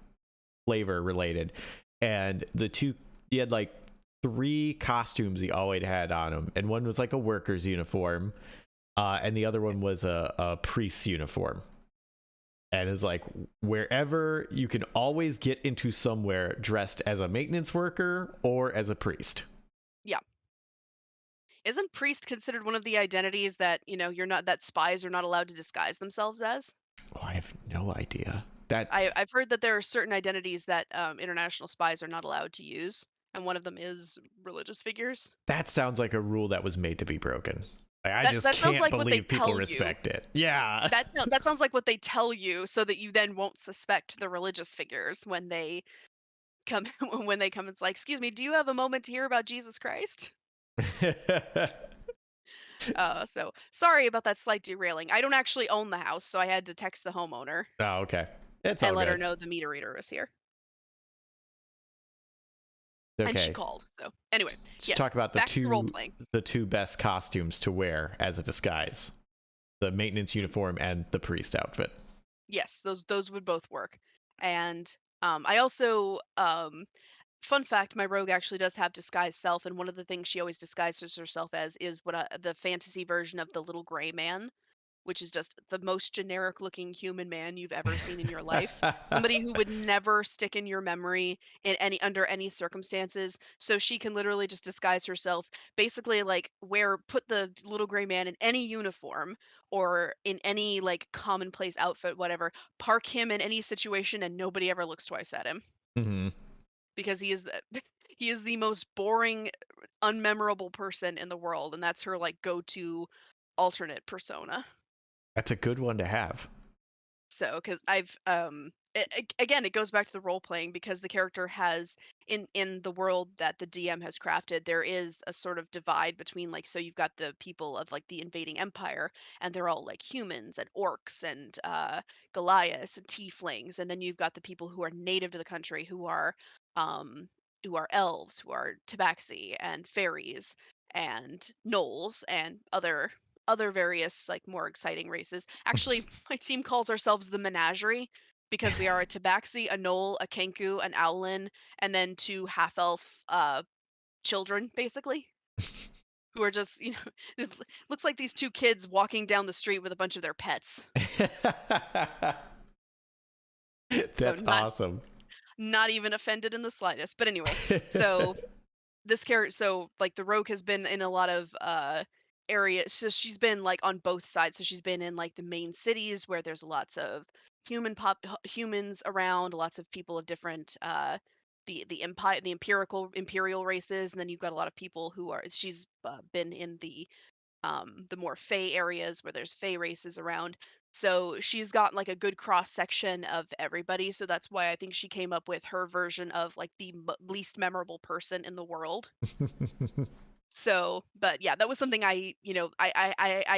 flavor related. And the two, he had like three costumes he always had on him, and one was like a worker's uniform, and the other one was a priest's uniform. And it's like wherever you can always get into somewhere dressed as a maintenance worker or as a priest. Yeah. Isn't priest considered one of the identities that, you're not that spies are not allowed to disguise themselves as? Oh, I have no idea. That I've heard that there are certain identities that international spies are not allowed to use, and one of them is religious figures. that sounds like a rule that was made to be broken. Like, I That just that sounds can't like what they believe people tell you. respect it. Yeah. That sounds like what they tell you so that you then won't suspect the religious figures when they come when they come. It's like, "Excuse me, do you have a moment to hear about Jesus Christ?" So sorry about that slight derailing. I don't actually own the house, so I had to text the homeowner Oh, okay. It's and all let her good. know the meter reader was here, and she Okay. called. So anyway, Let's yes, talk about back to the role playing. the two best costumes to wear as a disguise. The maintenance Mm, uniform and the priest outfit. yes, those would both work. And I also fun fact, my rogue actually does have disguise self, and one of the things she always disguises herself as is the fantasy version of the little gray man, which is just the most generic looking human man you've ever seen in your life. Somebody who would never stick in your memory in any under any circumstances. So she can literally just disguise herself, basically like wear put the little gray man in any uniform or in any like commonplace outfit, whatever, park him in any situation and nobody ever looks twice at him Hmm. because he is the he is the most boring, unmemorable person in the world, and that's her like go-to alternate persona. That's a good one to have. So, because I've again, it goes back to the role playing because the character has in the world that the DM has crafted, there is a sort of divide between like so you've got the people of like the invading empire, and they're all like humans and orcs and Goliaths and tieflings, and then you've got the people who are native to the country um who are elves, who are tabaxi and fairies and gnolls and other various like more exciting races. Actually, my team calls ourselves the menagerie because we are a tabaxi, a gnoll, a kenku, an owlin, and then two half elf children, basically, who are just it looks like these two kids walking down the street with a bunch of their pets. So That's awesome. not even offended in the slightest. But anyway, so this character so like the rogue has been in a lot of areas, so she's been like on both sides, so she's been in like the main cities where there's lots of humans around, lots of people of different the empire, the imperial races, and then you've got a lot of people who are she's been in the more fey areas where there's fey races around. So she's got like a good cross section of everybody. So that's why I think she came up with her version of like the least memorable person in the world. So, but yeah, that was something I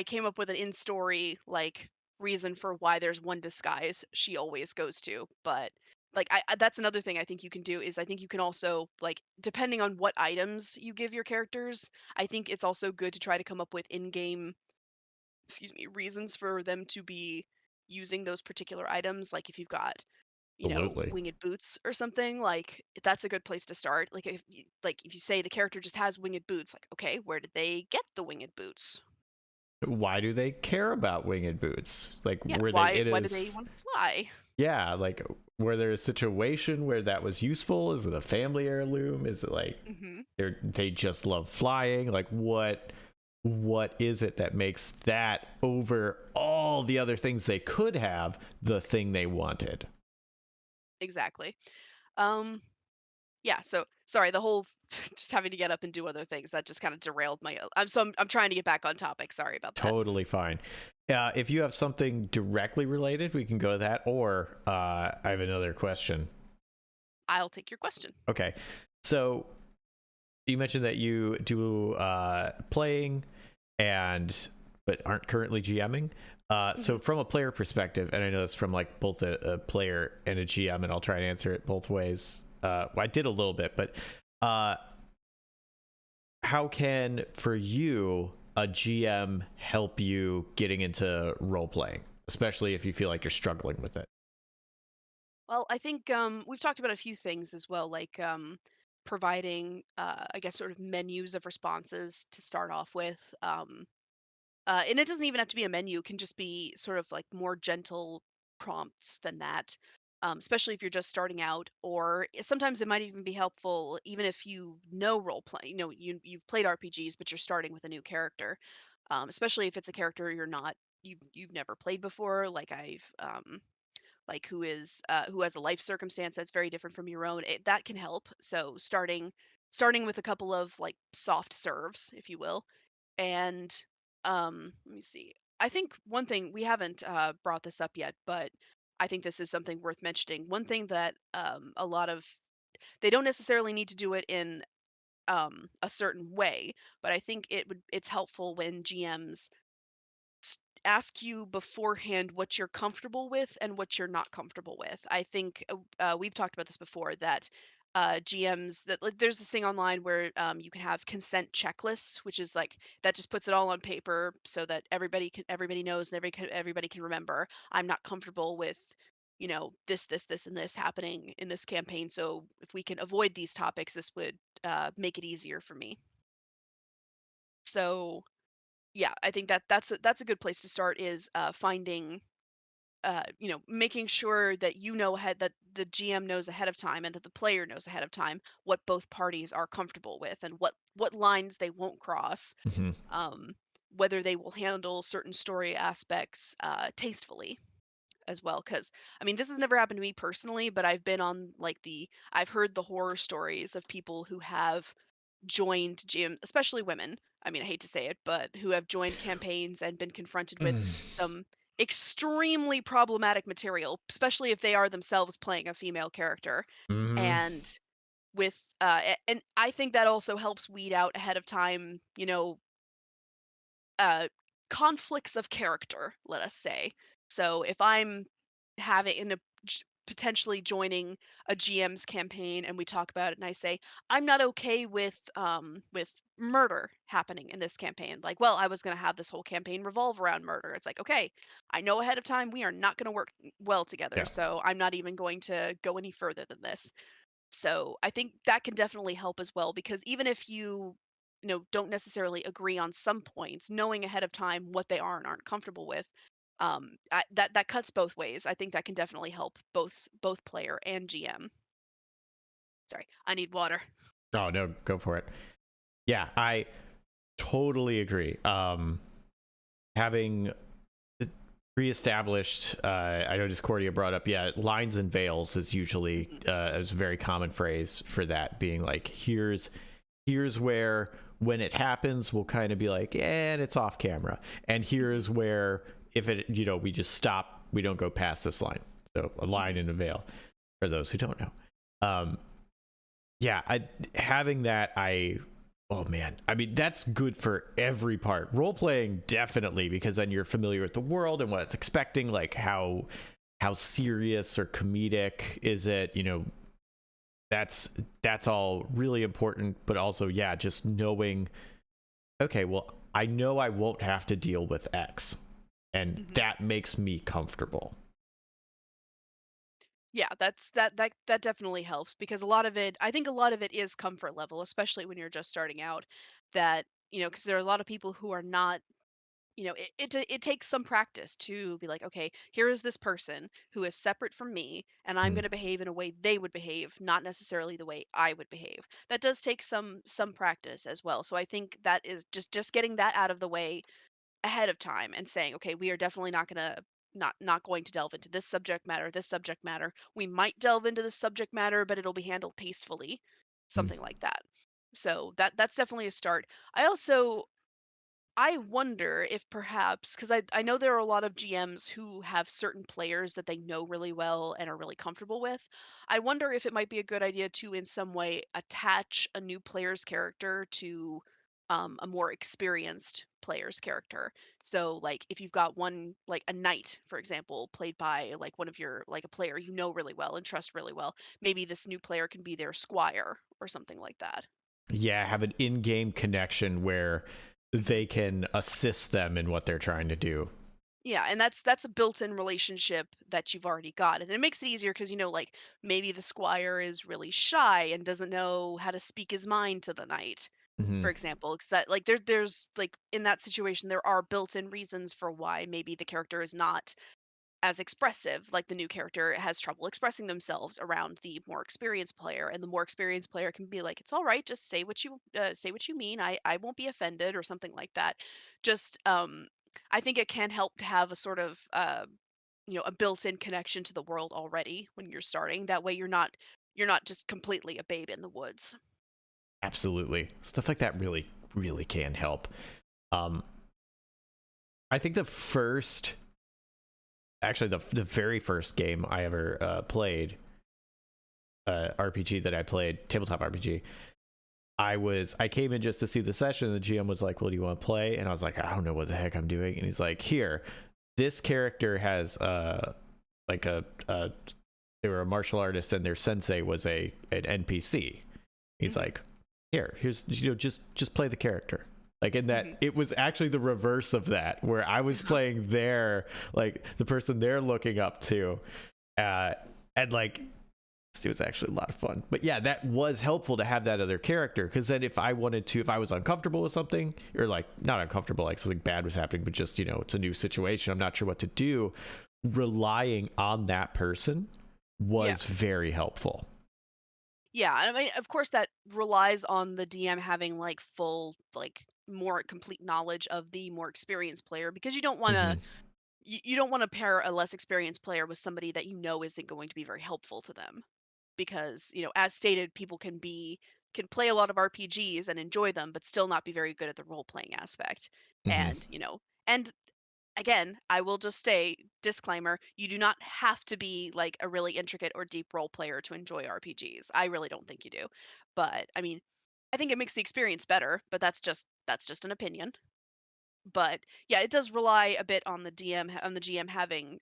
came up with an in story like reason for why there's one disguise she always goes to. But like that's another thing I think you can do is I think you can also like depending on what items you give your characters, I think it's also good to try to come up with in-game, excuse me, reasons for them to be using those particular items. Like if you've got, Absolutely. winged boots or something, like that's a good place to start. Like if you say the character just has winged boots, like okay, where did they get the winged boots? Why do they care about winged boots? Like, Yeah, were they, why it why do they is, want to fly? yeah, like, were there a situation where that was useful? Is it a family heirloom? Is it like Hmm. they just love flying? Like, what is it that makes that over all the other things they could have the thing they wanted? Exactly. Um, yeah. So sorry, the whole just having to get up and do other things that just kind of derailed my. I'm trying to get back on topic. Sorry about that. Totally fine. If you have something directly related, we can go to that. Or I have another question. I'll take your question. Okay, so you mentioned that you do playing and but aren't currently GMing. So Hmm. from a player perspective, and I know this from like both a player and a GM, and I'll try and answer it both ways. Well, I did a little bit, but uh, how can for you a GM help you getting into role playing, especially if you feel like you're struggling with it? Well, I think we've talked about a few things as well, like providing, I guess, sort of menus of responses to start off with. And it doesn't even have to be a menu; it can just be sort of like more gentle prompts than that. Especially if you're just starting out, or sometimes it might even be helpful, even if you know role play. You've played RPGs, but you're starting with a new character. Especially if it's a character you've never played before, like like who has a life circumstance that's very different from your own, that can help. So starting with a couple of like soft serves, if you will. And let me see, I think one thing we haven't brought this up yet, but I think this is something worth mentioning. One thing that a lot of they don't necessarily need to do it in a certain way, but I think it's helpful when GMs ask you beforehand what you're comfortable with and what you're not comfortable with. I think we've talked about this before that GMs that like, there's this thing online where you can have consent checklists, which is like that just puts it all on paper so that everybody knows and everybody can remember. I'm not comfortable with this and this happening in this campaign. So if we can avoid these topics, this would make it easier for me. So Yeah, I think that's a good place to start is finding making sure that that the GM knows ahead of time and that the player knows ahead of time what both parties are comfortable with and what lines they won't cross, Hmm. um, whether they will handle certain story aspects tastefully as well. Because I mean, this has never happened to me personally, but I've heard the horror stories of people who have joined GM, especially women. I mean, I hate to say it, but who have joined campaigns and been confronted with some extremely problematic material, especially if they are themselves playing a female character. Hmm. And and I think that also helps weed out ahead of time, uh, conflicts of character, let us say. So if I'm having in a potentially joining a GM's campaign and we talk about it and I say I'm not okay with murder happening in this campaign. Like, well, I was going to have this whole campaign revolve around murder. It's like, okay, I know ahead of time we are not going to work well together, Yeah. so I'm not even going to go any further than this. So I think that can definitely help as well because even if don't necessarily agree on some points, knowing ahead of time what they are and aren't comfortable with, that cuts both ways. I think that can definitely help both player and GM. Sorry, I need water. Oh no, go for it. Yeah, I totally agree. Having pre-established, I know Discordia brought up, yeah, lines and veils is usually Mhm. is a very common phrase for that, being like, here's where when it happens we'll kind of be like, yeah, and it's off camera, and Mhm. here's where if it, we just stop, we don't go past this line. So a line Mhm. and a veil for those who don't know. um yeah, I having that, oh man, I mean, that's good for every part. Role playing, definitely, because then you're familiar with the world and what it's expecting, like how serious or comedic is it, that's all really important. But also, yeah, just knowing, okay, well, I know I won't have to deal with X, and Mhm. that makes me comfortable. Yeah, that definitely helps because a lot of it, I think a lot of it is comfort level, especially when you're just starting out. That because there are a lot of people who are not it takes some practice to be like, okay, here is this person who is separate from me, and I'm Mm. going to behave in a way they would behave, not necessarily the way I would behave. That does take some practice as well. So I think that is just getting that out of the way ahead of time and saying, okay, we are definitely not going to delve into this subject matter. We might delve into this subject matter, but it'll be handled tastefully, Mm. something like that. So that's definitely a start. I wonder if perhaps because I know there are a lot of GMs who have certain players that they know really well and are really comfortable with. I wonder if it might be a good idea to, in some way, attach a new player's character to a more experienced player's character. So, like, if you've got one, like a knight, for example, played by like one of your, like a player you know really well and trust really well, maybe this new player can be their squire or something like that. Yeah, have an in-game connection where Mhm. they can assist them in what they're trying to do. Yeah, and that's a built-in relationship that you've already got, and it makes it easier because like maybe the squire is really shy and doesn't know how to speak his mind to the knight, Hmm. for example. Because that like there's like in that situation there are built-in reasons for why maybe the character is not as expressive. Like the new character has trouble expressing themselves around the more experienced player, and the more experienced player can be like, "It's all right, just say what you mean. I won't be offended," or something like that. Just I think it can help to have a sort of a built-in connection to the world already when you're starting. That way you're not just completely a babe in the woods. Absolutely. Stuff like that really, really can help. Um, I think the very first game I ever played, RPG that I played, tabletop RPG, I came in just to see the session, and the GM was like, "Well, do you want to play?" And I was like, "I don't know what the heck I'm doing." And he's like, "Here, this character has like they were a martial artist, and their sensei was an NPC." He's Hmm. like, here's just play the character. Like, in that, Hmm. it was actually the reverse of that, where I was playing their, like, the person they're looking up to, uh and like, It was actually a lot of fun. But yeah, that was helpful to have that other character, because then if I wanted to, if I was uncomfortable with something, or like not uncomfortable, like something bad was happening, but just, it's a new situation, I'm not sure what to do, relying on that person Yeah. was very helpful. Yeah, I mean, of course, that relies on the DM having like full, like more complete knowledge of the more experienced player because you don't want to Hmm. you don't want to pair a less experienced player with somebody that you know isn't going to be very helpful to them because as stated, people can play a lot of RPGs and enjoy them, but still not be very good at the role playing aspect. Hmm. And and again, I will just say, disclaimer, you do not have to be like a really intricate or deep role player to enjoy RPGs. I really don't think you do. But I mean, I think it makes the experience better, but that's just an opinion. But yeah, it does rely a bit on on the GM having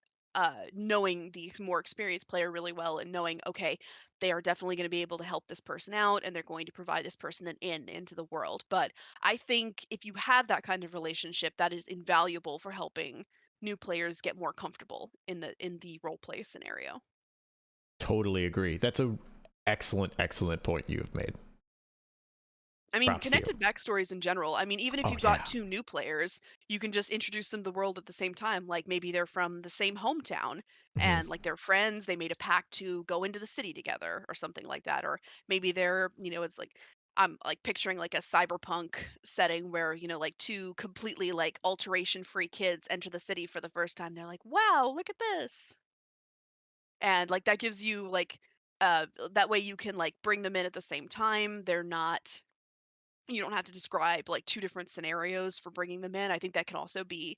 knowing the more experienced player really well and knowing, okay, they are definitely going to be able to help this person out and they're going to provide this person an in into the world. But I think if you have that kind of relationship, that is invaluable for helping new players get more comfortable in the role play scenario. Totally agree. That's a excellent point you have made. I mean, Props to you. connected backstories in general. I mean, even if Oh you've got yeah. two new players, you can just introduce them to the world at the same time. Like maybe they're from the same hometown Hmm. and like they're friends, they made a pact to go into the city together or something like that. Or maybe it's like I'm like picturing like a cyberpunk setting where, like two completely like alteration free kids enter the city for the first time. They're like, wow, look at this. And like that gives you like that way you can like bring them in at the same time. They're not You don't have to describe like two different scenarios for bringing them in. I think that can also be,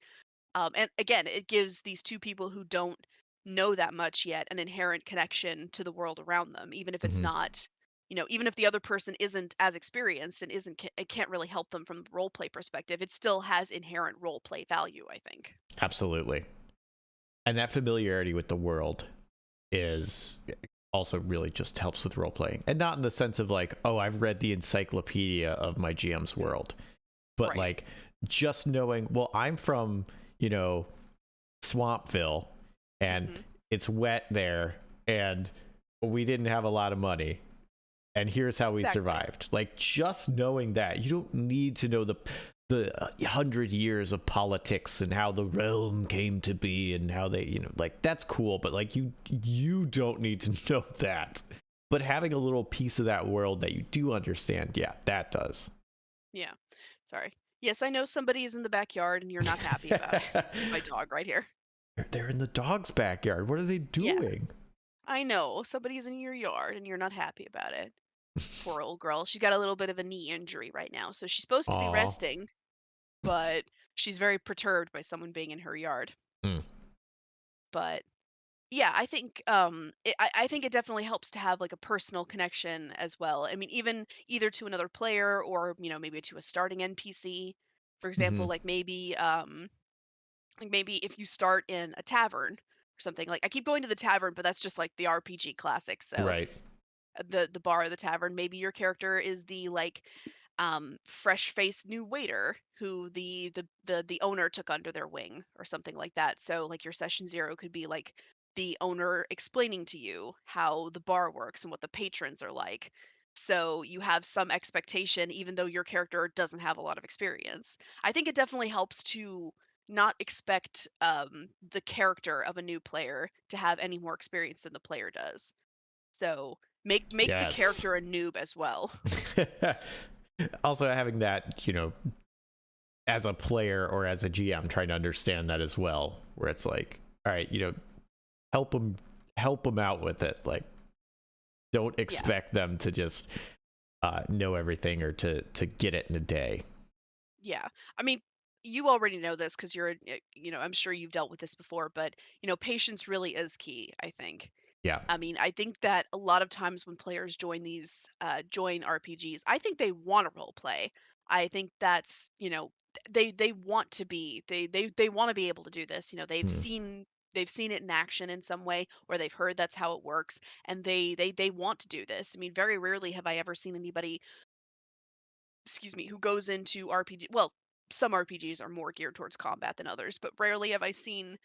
and again, it gives these two people who don't know that much yet an inherent connection to the world around them, even if it's Hmm. not, even if the other person isn't as experienced and it can't really help them from the role play perspective. It still has inherent role play value, I think. Absolutely. And that familiarity with the world is also really just helps with role playing, and not in the sense of like, oh, I've read the encyclopedia of my GM's Mm. world, but Right. like just knowing, well, I'm from, you know Swampville, and Hmm. it's wet there, and we didn't have a lot of money, and here's how we Exactly. survived. Like, just knowing that, you don't need to know the 100 years of politics and how the realm came to be and how they, like, that's cool, but like you don't need to know that. But having a little piece of that world that you do understand, yeah, that does. Yeah. Sorry. Yes, I know somebody is in the backyard and you're not happy about it. It's my dog right here. They're in the dog's backyard. What are they Yeah. doing? I know, somebody's in your yard and you're not happy about it. Poor old girl. She's got a little bit of a knee injury right now, so she's supposed to be Aw. resting, but she's very perturbed by someone being in her yard. Mm. But yeah, I think I think it definitely helps to have like a personal connection as well. I mean, even either to another player or maybe to a starting NPC. For example, Hmm. like maybe if you start in a tavern or something. Like I keep going to the tavern, but that's just like the RPG classic. So Right. the bar or the tavern, maybe your character is the like fresh faced new waiter who the owner took under their wing or something like that. So like your session zero could be like the owner explaining to you how the bar works and what the patrons are like, so you have some expectation even though your character doesn't have a lot of experience. I think it definitely helps to not expect the character of a new player to have any more experience than the player does. So make the Yes. character a noob as well. Also, having that, as a player or as a GM, trying to understand that as well, where it's like, all right, help them, help them out with it. Like, don't Yeah. expect them to just know everything or to get it in a day. Yeah. I mean, you already know this because I'm sure you've dealt with this before, but, patience really is key, I think. Yeah. I mean, I think that a lot of times when players join RPGs, I think they want to role play. I think that's, they want to be, they want to be able to do this. Hmm. They've seen it in action in some way, or they've heard that's how it works, and they want to do this. I mean, very rarely have I ever seen anybody, excuse me, who goes into RPG. Well, some RPGs are more geared towards combat than others, but rarely have I seen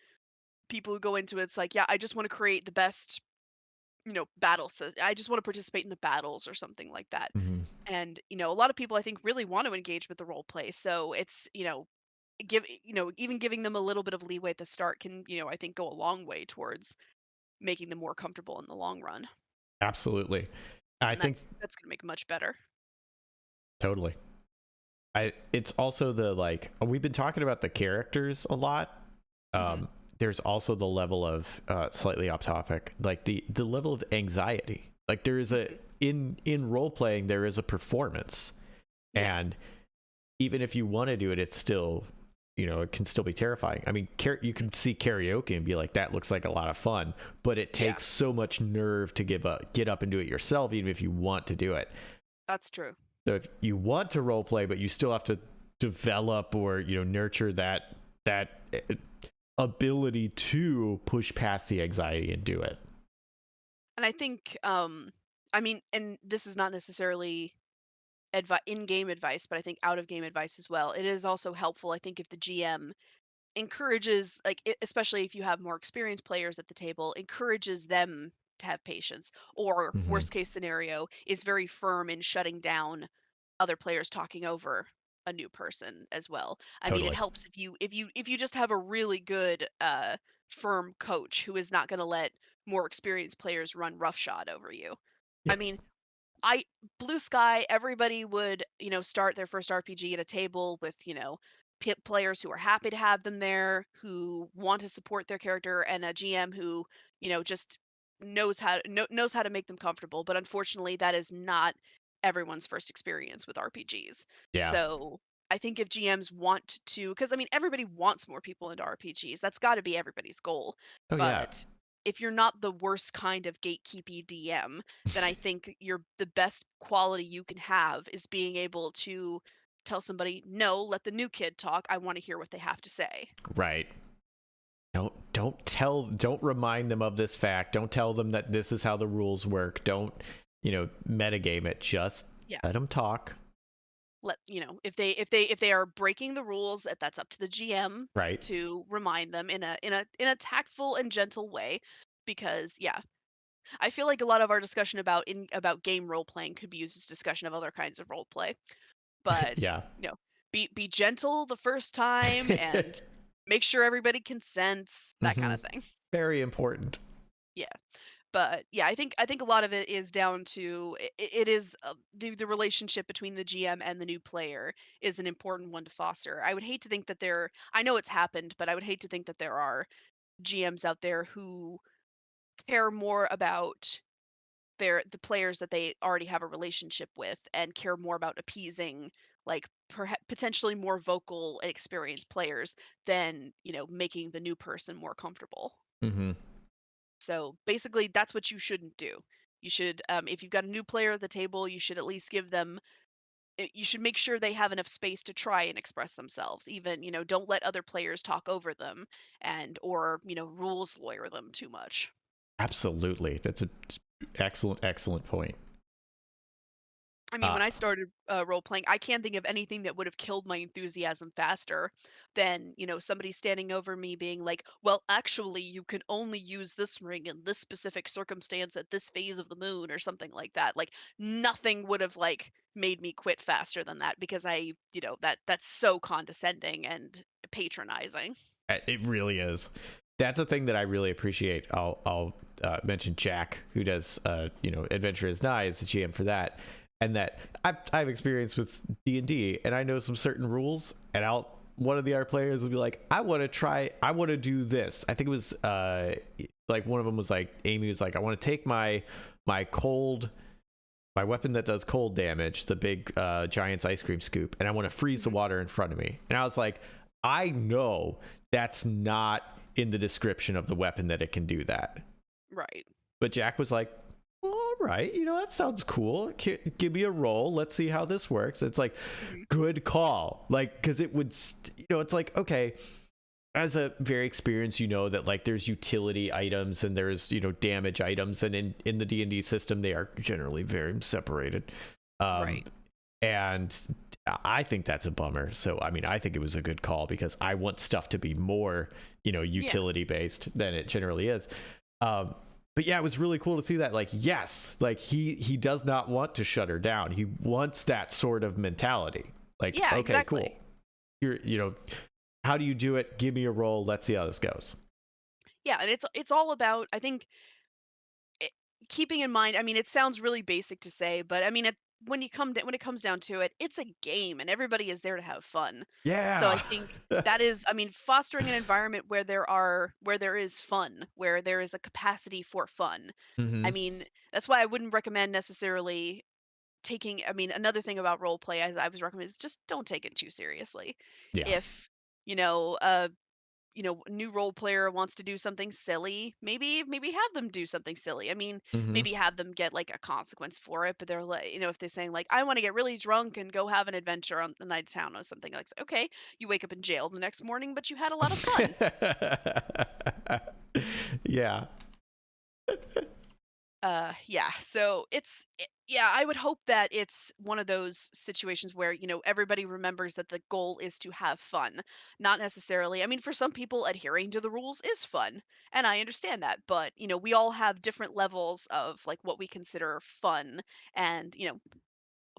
people who go into it, it's like, yeah, I just want to create the best I just want to participate in the battles or something like that. Hmm. And a lot of people I think really want to engage with the role play. So it's even giving them a little bit of leeway at the start can I think go a long way towards making them more comfortable in the long run. Absolutely. I And think that's going to make it much better. totally. It's also the like we've been talking about the characters a lot. Hmm. There's also the level of slightly off topic, like the level of anxiety. Like there is a Hmm. in role playing there is a performance, Yeah, and even if you want to do it, it's still it can still be terrifying. I mean, you can see karaoke and be like, that looks like a lot of fun, but it yeah, takes so much nerve to get up and do it yourself, even if you want to do it. that's true. So if you want to role play, but you still have to develop or nurture that ability to push past the anxiety and do it. And I think I mean, and this is not necessarily in-game advice, but I think out-of-game advice as well. It is also helpful, I think, if the GM encourages, like, especially if you have more experienced players at the table, encourages them to have patience. Or Hmm. worst case scenario, is very firm in shutting down other players talking over a new person as well. I mean, it Totally. helps if you just have a really good firm coach who is not going to let more experienced players run roughshod over you. I Yep. mean, I blue sky, everybody would, start their first RPG at a table with, players who are happy to have them there, who want to support their character, and a GM who, just knows how to make them comfortable. But unfortunately, that is not everyone's first experience with RPGs. Yeah. So I think if GMs want to, because I mean, everybody wants more people into RPGs. That's got to be everybody's goal. Oh yeah. But if you're not the worst kind of gatekeepy DM, then I think the best quality you can have is being able to tell somebody, "No, let the new kid talk. I want to hear what they have to say." Right. Don't remind them of this fact. Don't tell them that this is how the rules work. Don't metagame it. Just Yeah. let them talk. If they are breaking the rules, that's up to the GM Right. to remind them in a tactful and gentle way, because yeah, I feel like a lot of our discussion about game role playing could be used as discussion of other kinds of role play. But Yeah. be gentle the first time and make sure everybody consents, that kind Hmm. of thing. Very important. Yeah. But yeah, I think a lot of it is down to it is the relationship between the GM and the new player is an important one to foster. I would hate to think that I know it's happened, but I would hate to think that there are GMs out there who care more about the players that they already have a relationship with and care more about appeasing, like, potentially more vocal and experienced players than making the new person more comfortable. Hmm. So basically, that's what you shouldn't do. You should, if you've got a new player at the table, you should at least give them. You should make sure they have enough space to try and express themselves. Even don't let other players talk over them, and or rules lawyer them too much. Absolutely. That's a excellent point. I mean, Uh, when I started role playing, I can't think of anything that would have killed my enthusiasm faster than, somebody standing over me being like, well, actually, you can only use this ring in this specific circumstance at this phase of the moon or something like that. Like, nothing would have like made me quit faster than that, because that's so condescending and patronizing. it really is. That's a thing that I really appreciate. I'll mention Jack, who does Adventure is Nigh, is the GM for that, and that I've experienced with D&D, and I know some certain rules, and one of the other players will be like, I want to do this. I think it was like one of them was like, Amy was like, I want to take my cold, my weapon that does cold damage, the big giant's ice cream scoop, and I want to freeze the Mhm. water in front of me. And I was like, I know that's not in the description of the weapon that it can do that. Right. But Jack was like, all right, that sounds cool. Give me a roll. Let's see how this works. It's like, Mhm. good call. Like, because it would, it's like, okay, as a very experienced, that like there's utility items and there's, damage items. And in the D&D system, they are generally very separated. Right. And I think that's a bummer. So, I mean, I think it was a good call because I want stuff to be more, Yeah. utility based than it generally is. but yeah, it was really cool to see that. Like, yes, like he does not want to shut her down. He wants that sort of mentality. Like, Yeah, okay, cool. exactly. How do you do it? Give me a role. Let's see how this goes. Yeah, and it's all about, I think, it, keeping in mind. I mean, it sounds really basic to say, but I mean, when it comes down to it, it's a game, and everybody is there to have fun. So I Yeah. think that is, I mean, fostering an environment where there is fun, where there is a capacity for fun. I hmm mean, that's why I wouldn't recommend necessarily taking. I mean, another thing about role play, as I was recommend, is just don't take it too seriously. Yeah. If you know, new role player wants to do something silly, maybe have them do something silly. I mean, hmm maybe have them get like a consequence for it, but they're like, if they're saying like, I want to get really drunk and go have an adventure on the night of town or something, like, okay, you wake up in jail the next morning, but you had a lot of fun. yeah. Yeah, so yeah, I would hope that it's one of those situations where, everybody remembers that the goal is to have fun, not necessarily. I mean, for some people, adhering to the rules is fun, and I understand that, but, we all have different levels of like what we consider fun. And,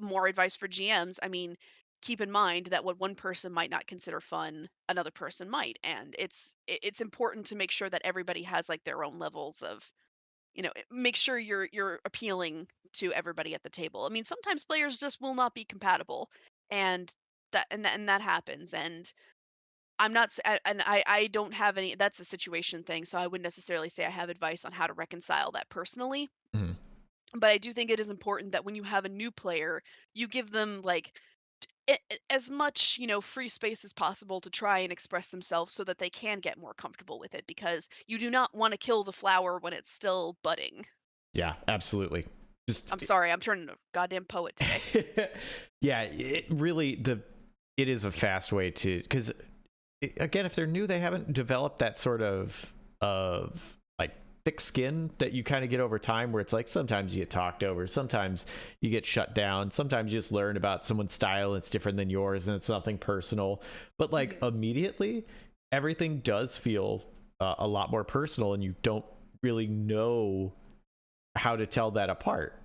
more advice for GMs. I mean, keep in mind that what one person might not consider fun, another person might, and it's important to make sure that everybody has like their own levels of, make sure you're appealing to everybody at the table. I mean, sometimes players just will not be compatible, and that happens. And I'm not and I don't have any. That's a situation thing, so I wouldn't necessarily say I have advice on how to reconcile that personally. Mhm. But I do think it is important that when you have a new player, you give them like as much, free space as possible to try and express themselves so that they can get more comfortable with it, because you do not want to kill the flower when it's still budding. Yeah, absolutely. Just I'm sorry, I'm turning a goddamn poet today. yeah, it is a fast way to, because again, if they're new, they haven't developed that sort of like thick skin that you kind of get over time, where it's like sometimes you get talked over, sometimes you get shut down, sometimes you just learn about someone's style and it's different than yours and it's nothing personal. But like Mhm. immediately, everything does feel a lot more personal, and you don't really know how to tell that apart.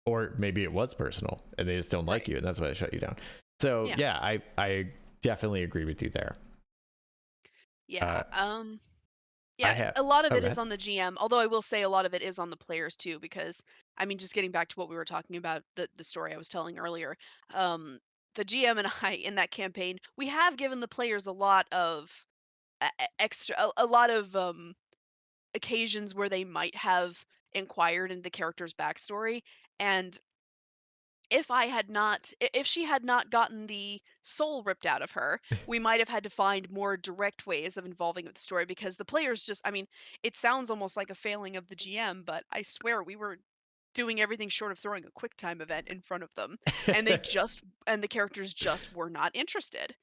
Or maybe it was personal and they just don't like Right. you, and that's why they shut you down. So Yeah. yeah, I definitely agree with you there. Yeah. uh I Yeah, have a lot of oh it go is ahead. on the GM, although I will say a lot of it is on the players too, because I mean, just getting back to what we were talking about, the story I was telling earlier, um, the GM and I in that campaign, we have given the players a lot of extra, a lot of occasions where they might have inquired into the character's backstory. And if she had not gotten the soul ripped out of her, we might have had to find more direct ways of involving with the story, because the players just, I mean, it sounds almost like a failing of the GM, but I swear we were doing everything short of throwing a quick time event in front of them, and the characters just were not interested.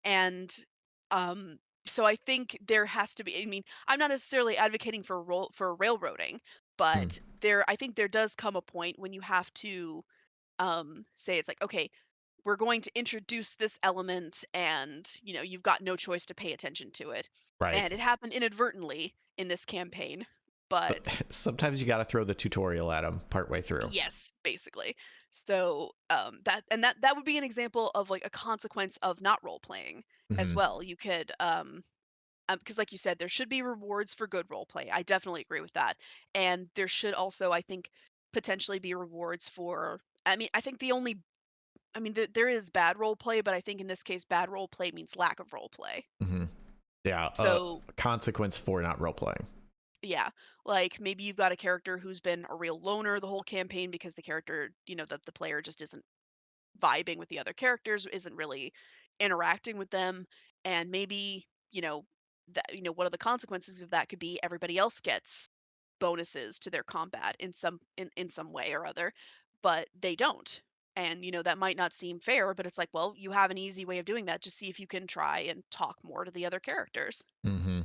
And so I think there has to be, I mean, I'm not necessarily advocating for railroading, Mm, but I think there does come a point when you have to say it's like, okay, we're going to introduce this element, and you've got no choice to pay attention to it. right. And it happened inadvertently in this campaign, but Sometimes you got to throw the tutorial at them partway through. yes, basically. So that would be an example of like a consequence of not role playing as hmm well. You could because like you said, there should be rewards for good role play. I definitely agree with that. And there should also, I think, potentially be rewards for, I mean, I think the only I mean, there is bad role play, but I think in this case, bad role play means lack of role play. hmm yeah, So, a consequence for not role playing. yeah, like maybe you've got a character who's been a real loner the whole campaign because the character, the player just isn't vibing with the other characters, isn't really interacting with them, and maybe, one of the consequences of that could be everybody else gets bonuses to their combat in some way or other, but they don't. And that might not seem fair, but it's like, well, you have an easy way of doing that. Just see if you can try and talk more to the other characters. hmm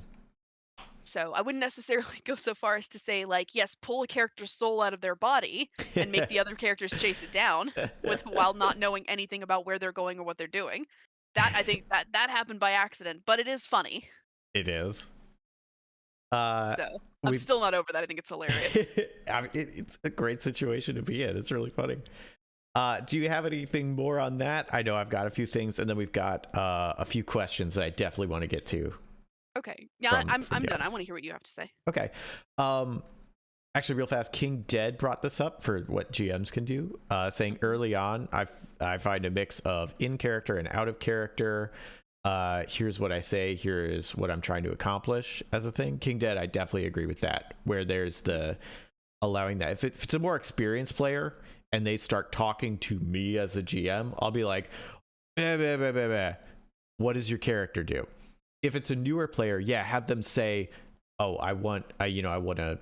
So I wouldn't necessarily go so far as to say like, yes, pull a character's soul out of their body and make the other characters chase it down with while not knowing anything about where they're going or what they're doing. That I think that happened by accident, but it is funny. it is. Uh, So, I'm we've still not over that, I think it's hilarious. I mean, it's a great situation to be in. It's really funny. Do you have anything more on that? I know I've got a few things, and then we've got a few questions that I definitely want to get to Okay. Yeah, from I'm the done, I audience. wanna hear what you have to say. Okay. Um, Actually, real fast, King Dead brought this up for what GMs can do, saying Mhm. early on, I find a mix of in character and out of character. Here's what I say, here's what I'm trying to accomplish as a thing. King Dead, I definitely agree with that, where there's the allowing that. If it's a more experienced player and they start talking to me as a GM, I'll be like, "Bah, bah, bah, bah, bah. What does your character do?" If it's a newer player, yeah, have them say, "Oh, I want to,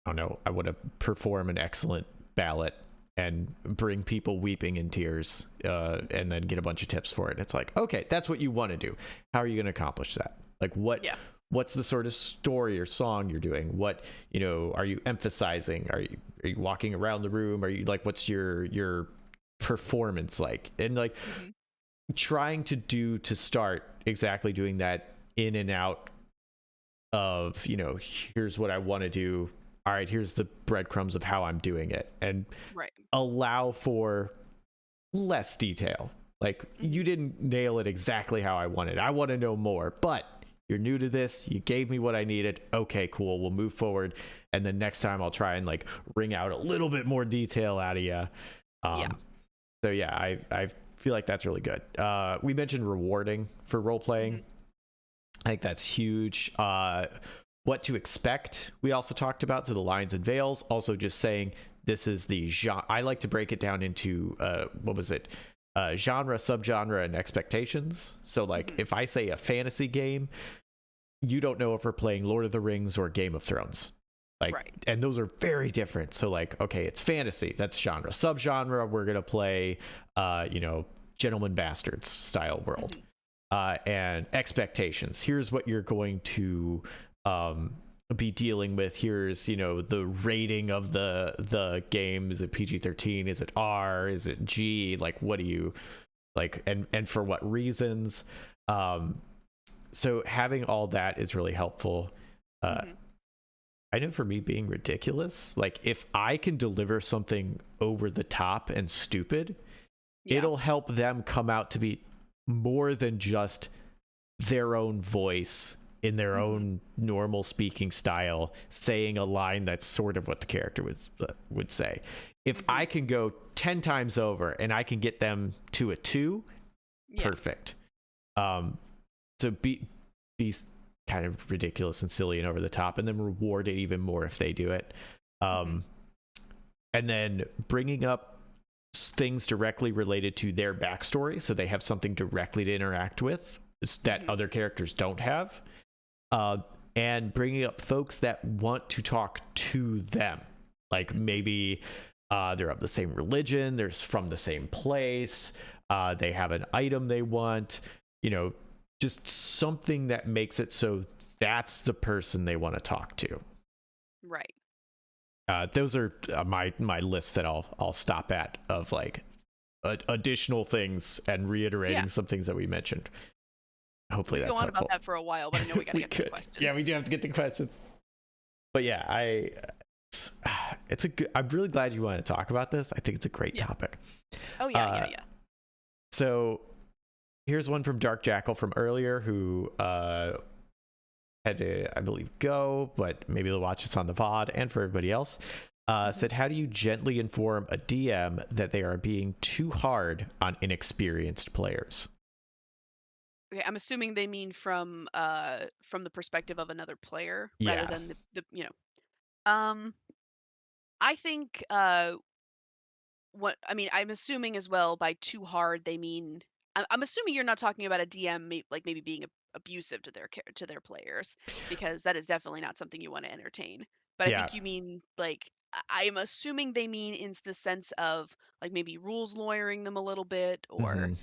I don't know, I want to perform an excellent ballot and bring people weeping in tears, and then get a bunch of tips for it." It's like, okay, that's what you want to do. How are you going to accomplish that? Like, Yeah. what's the sort of story or song you're doing? What, are you emphasizing? Are you walking around the room? Are you like, what's your performance like? And like Mhm. trying to start exactly doing that in and out of, here's what I want to do. All right, here's the breadcrumbs of how I'm doing it, and Right. allow for less detail. Like, Mhm. you didn't nail it exactly how I wanted. I want to know more, but you're new to this. You gave me what I needed. Okay, cool. We'll move forward. And then next time I'll try and like wring out a little bit more detail out of you. Yeah. So yeah, I feel like that's really good. We mentioned rewarding for role playing. Mhm. I think that's huge. What to expect, we also talked about. So the lines and veils, also just saying this is the genre. I like to break it down into what was it? Genre, subgenre, and expectations. So like Mhm. if I say a fantasy game, you don't know if we're playing Lord of the Rings or Game of Thrones. Like, Right. and those are very different. So like, okay, it's fantasy, that's genre. Subgenre, we're gonna play Gentlemen Bastards style world. Mhm. And expectations. Here's what you're going to be dealing with. Here's the rating of the game. Is it PG-13? Is it R? Is it G? Like, what do you like? And for what reasons? So having all that is really helpful. Mhm. I know for me being ridiculous, like if I can deliver something over the top and stupid, Yeah. it'll help them come out to be more than just their own voice in their Mhm. own normal speaking style saying a line that's sort of what the character would say. If Mhm. I can go 10 times over and I can get them to a 2, Yeah. perfect. um so be kind of ridiculous and silly and over the top, and then reward it even more if they do it. Mhm. um and then bringing up things directly related to their backstory, so they have something directly to interact with that Mhm. other characters don't have. uh, and bringing up folks that want to talk to them, like Mhm. maybe they're of the same religion, they're from the same place, they have an item they want, you know just something that makes it so that's the person they want to talk to. Right. Those are my list that I'll stop at, of like additional things and Yeah. reiterating some things that we mentioned. We Hopefully could go that's on about helpful. that for a while, but I know we gotta We get to the could, yeah, we questions. do have to get the questions. But yeah, it's, it's a good. I'm really glad you want to talk about this. I think it's a great Yeah. topic. Oh, yeah, yeah, Uh, yeah. so here's one from Dark Jackal from earlier, who had to, I believe, go, but maybe they'll watch this on the VOD. And for everybody else, Mhm. said, how do you gently inform a DM that they are being too hard on inexperienced players? Okay, I'm assuming they mean from the perspective of another player rather Yeah. than um, I think, what I mean, I'm assuming as well by too hard they mean I'm assuming you're not talking about a DM like maybe being abusive to to their players, because that is definitely not something you want to entertain. But I Yeah. think you mean like I'm assuming they mean in the sense of like maybe rules lawyering them a little bit, or Hmm.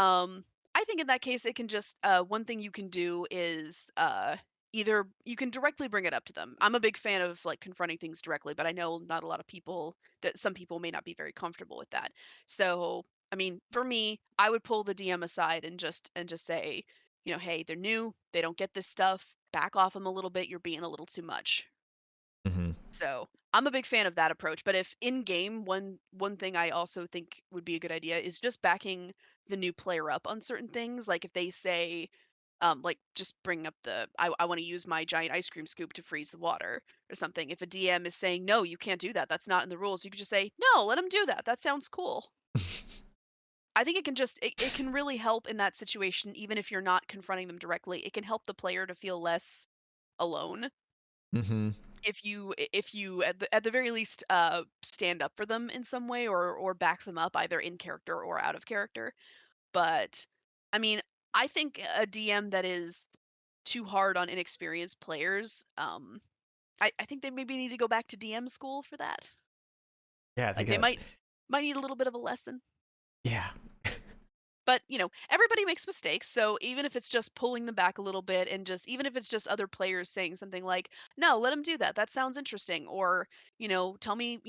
um, I think in that case, it can just one thing you can do is either you can directly bring it up to them. I'm a big fan of like confronting things directly, but I know not a lot of people that some people may not be very comfortable with that. So, I mean, for me, I would pull the DM aside and just say, hey, they're new, they don't get this stuff. back off them a little bit, you're being a little too much. Hmm. So I'm a big fan of that approach. But if in game, one thing I also think would be a good idea is just backing the new player up on certain things. Like if they say, like just bring up I want to use my giant ice cream scoop to freeze the water or something. If a DM is saying no, you can't do that. That's not in the rules. You could just say no. Let them do that. That sounds cool. I think it can just it can really help in that situation, even if you're not confronting them directly. It can help the player to feel less alone Hmm. if you at the very least stand up for them in some way or back them up either in character or out of character. But I mean, I think a DM that is too hard on inexperienced players, I think they maybe need to go back to DM school for that. Yeah, they Like they got. might need a little bit of a lesson. Yeah. But, everybody makes mistakes, so even if it's just pulling them back a little bit and just even if it's just other players saying something like, "No, let them do that. That sounds interesting." Or, "Tell me,"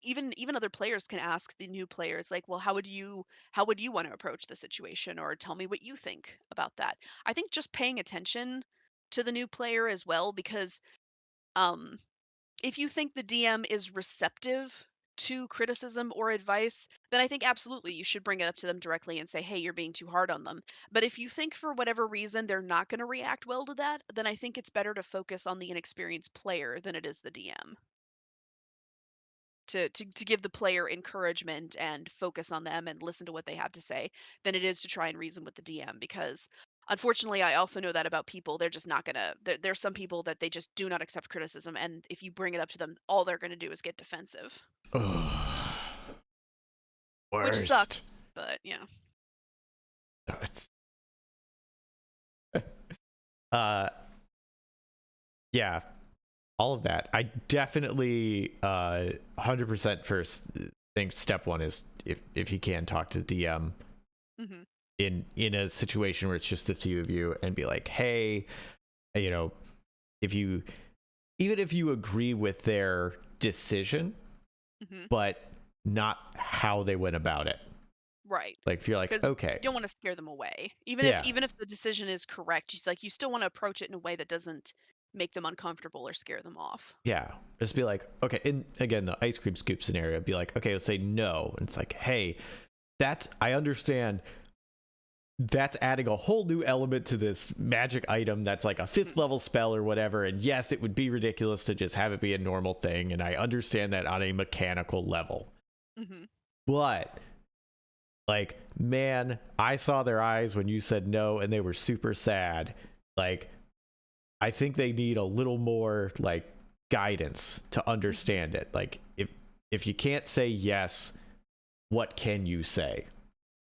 even other players can ask the new players like, "Well, how would you want to approach the situation?" Or, "Tell me what you think about that." I think just paying attention to the new player as well because um if you think the DM is receptive to criticism or advice, then I think absolutely you should bring it up to them directly and say, hey, you're being too hard on them. But if you think for whatever reason they're not going to react well to that, then I think it's better to focus on the inexperienced player than it is the DM. To give the player encouragement and focus on them and listen to what they have to say than it is to try and reason with the DM because unfortunately I also know that about people they're just not gonna there's some people that they just do not accept criticism and if you bring it up to them all they're gonna do is get defensive, Ugh, which worst. sucks, but yeah. No, it's uh yeah, all of that. I definitely 100% first think step one is if you can talk to DM Hmm. in a situation where it's just the two of you and be like, hey, you know, if you even if you agree with their decision, Hmm. but not how they went about it. Right, Like if you're like, because okay, you don't want to scare them away even if yeah, even if the decision is correct, just like you still want to approach it in a way that doesn't make them uncomfortable or scare them off. yeah, just be like, okay, and again, the ice cream scoop scenario, be like, okay, let's say no, and it's like, hey, that's I understand that's adding a whole new element to this magic item that's like a fifth level spell or whatever. And yes, it would be ridiculous to just have it be a normal thing. And I understand that on a mechanical level. Hmm. But like, man, I saw their eyes when you said no and they were super sad. Like, I think they need a little more like guidance to Hmm. understand it. Like if you can't say yes, what can you say?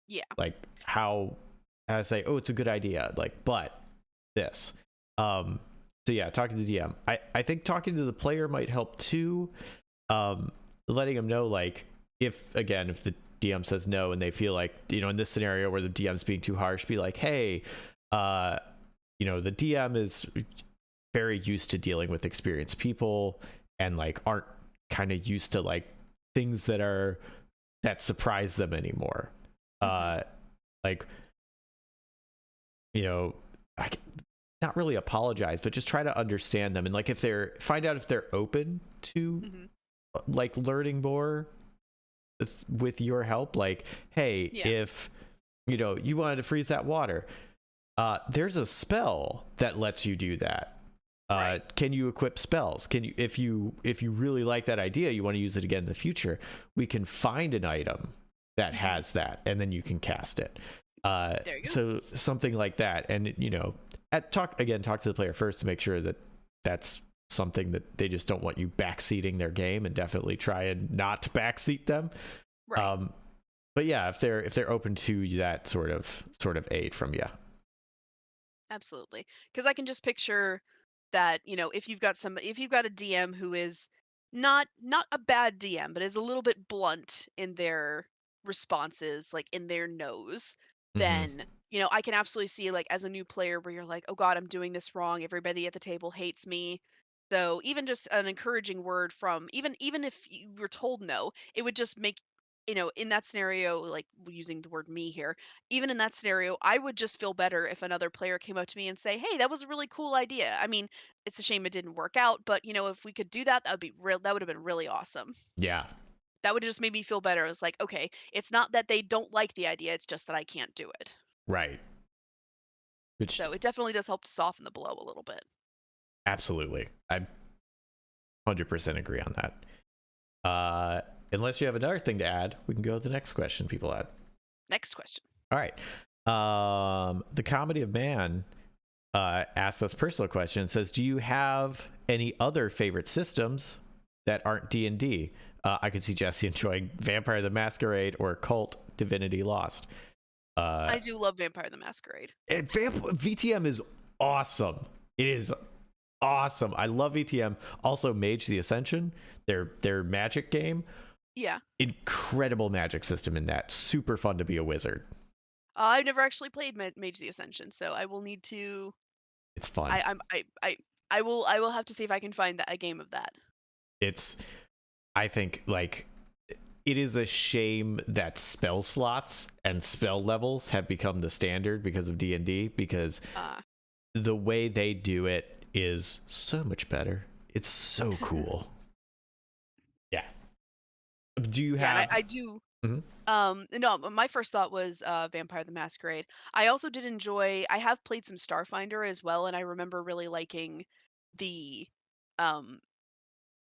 Yeah. Like how to say, oh, it's a good idea. Like, but this. Um, so yeah, talking to the DM. I think talking to the player might help too. Um, letting them know like if the DM says no and they feel like, in this scenario where the DM's being too harsh, be like, hey, uh, the DM is very used to dealing with experienced people and like aren't kind of used to like things that surprise them anymore. Hmm. Uh, like you know, I c- not really apologize, but just try to understand them and like if find out if they're open to Hmm. like learning more with your help. Like, hey, Yeah. if you wanted to freeze that water, there's a spell that lets you do that. Right. Can you equip spells? Can you if you really like that idea, you want to use it again in the future, we can find an item that Hmm. has that and then you can cast it. There you go. So something like that. And talk to the player first to make sure that that's something that they just don't want you backseating their game, and definitely try and not backseat them. Right. um but yeah, if they're open to that sort of aid from you. Absolutely. Because I can just picture that, if you've got a DM who is not a bad DM, but is a little bit blunt in their responses, like in their nose, Hmm. then, I can absolutely see like as a new player where you're like, oh God, I'm doing this wrong. Everybody at the table hates me. So even just an encouraging word from even if you were told no, it would just make in that scenario, like using the word me here, even in that scenario, I would just feel better if another player came up to me and say, "Hey, that was a really cool idea." I mean, it's a shame it didn't work out, but if we could do that, that would have been really awesome. Yeah, That would have just made me feel better. It's like, okay, it's not that they don't like the idea, it's just that I can't do it. right. Which So it definitely does help to soften the blow a little bit. absolutely, I 100% agree on that. Unless you have another thing to add, we can go to the next question people had. Next question. All right. The Comedy of Man asks us personal question. Says, do you have any other favorite systems that aren't D&D? I could see Jesse enjoying Vampire the Masquerade or Cult Divinity Lost. I do love Vampire the Masquerade. VTM is awesome. It is awesome. I love VTM. Also, Mage the Ascension, their magic game. Yeah. Incredible magic system in that. Super fun to be a wizard. I've never actually played Mage the Ascension, so I will need to. It's fun. I will have to see if I can find a game of that. It's, I think, like, it is a shame that spell slots and spell levels have become the standard because of D&D, because the way they do it is so much better. It's so cool. Yeah. Do you Yeah, and have I do. Mhm. No, my first thought was Vampire the Masquerade. I also did enjoy. I have played some Starfinder as well, and I remember really liking the um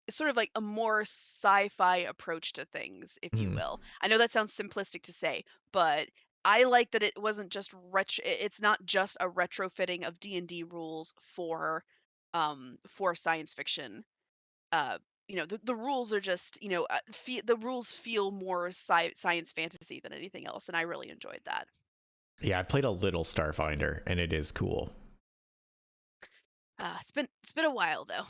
sort of like a more sci-fi approach to things, if you Mhm. will. I know that sounds simplistic to say, but I like that it wasn't just it's not just a retrofitting of D&D rules for science fiction. The rules are just, the rules feel more science fantasy than anything else, and I really enjoyed that. Yeah, I played a little Starfinder and it is cool. It's been a while though.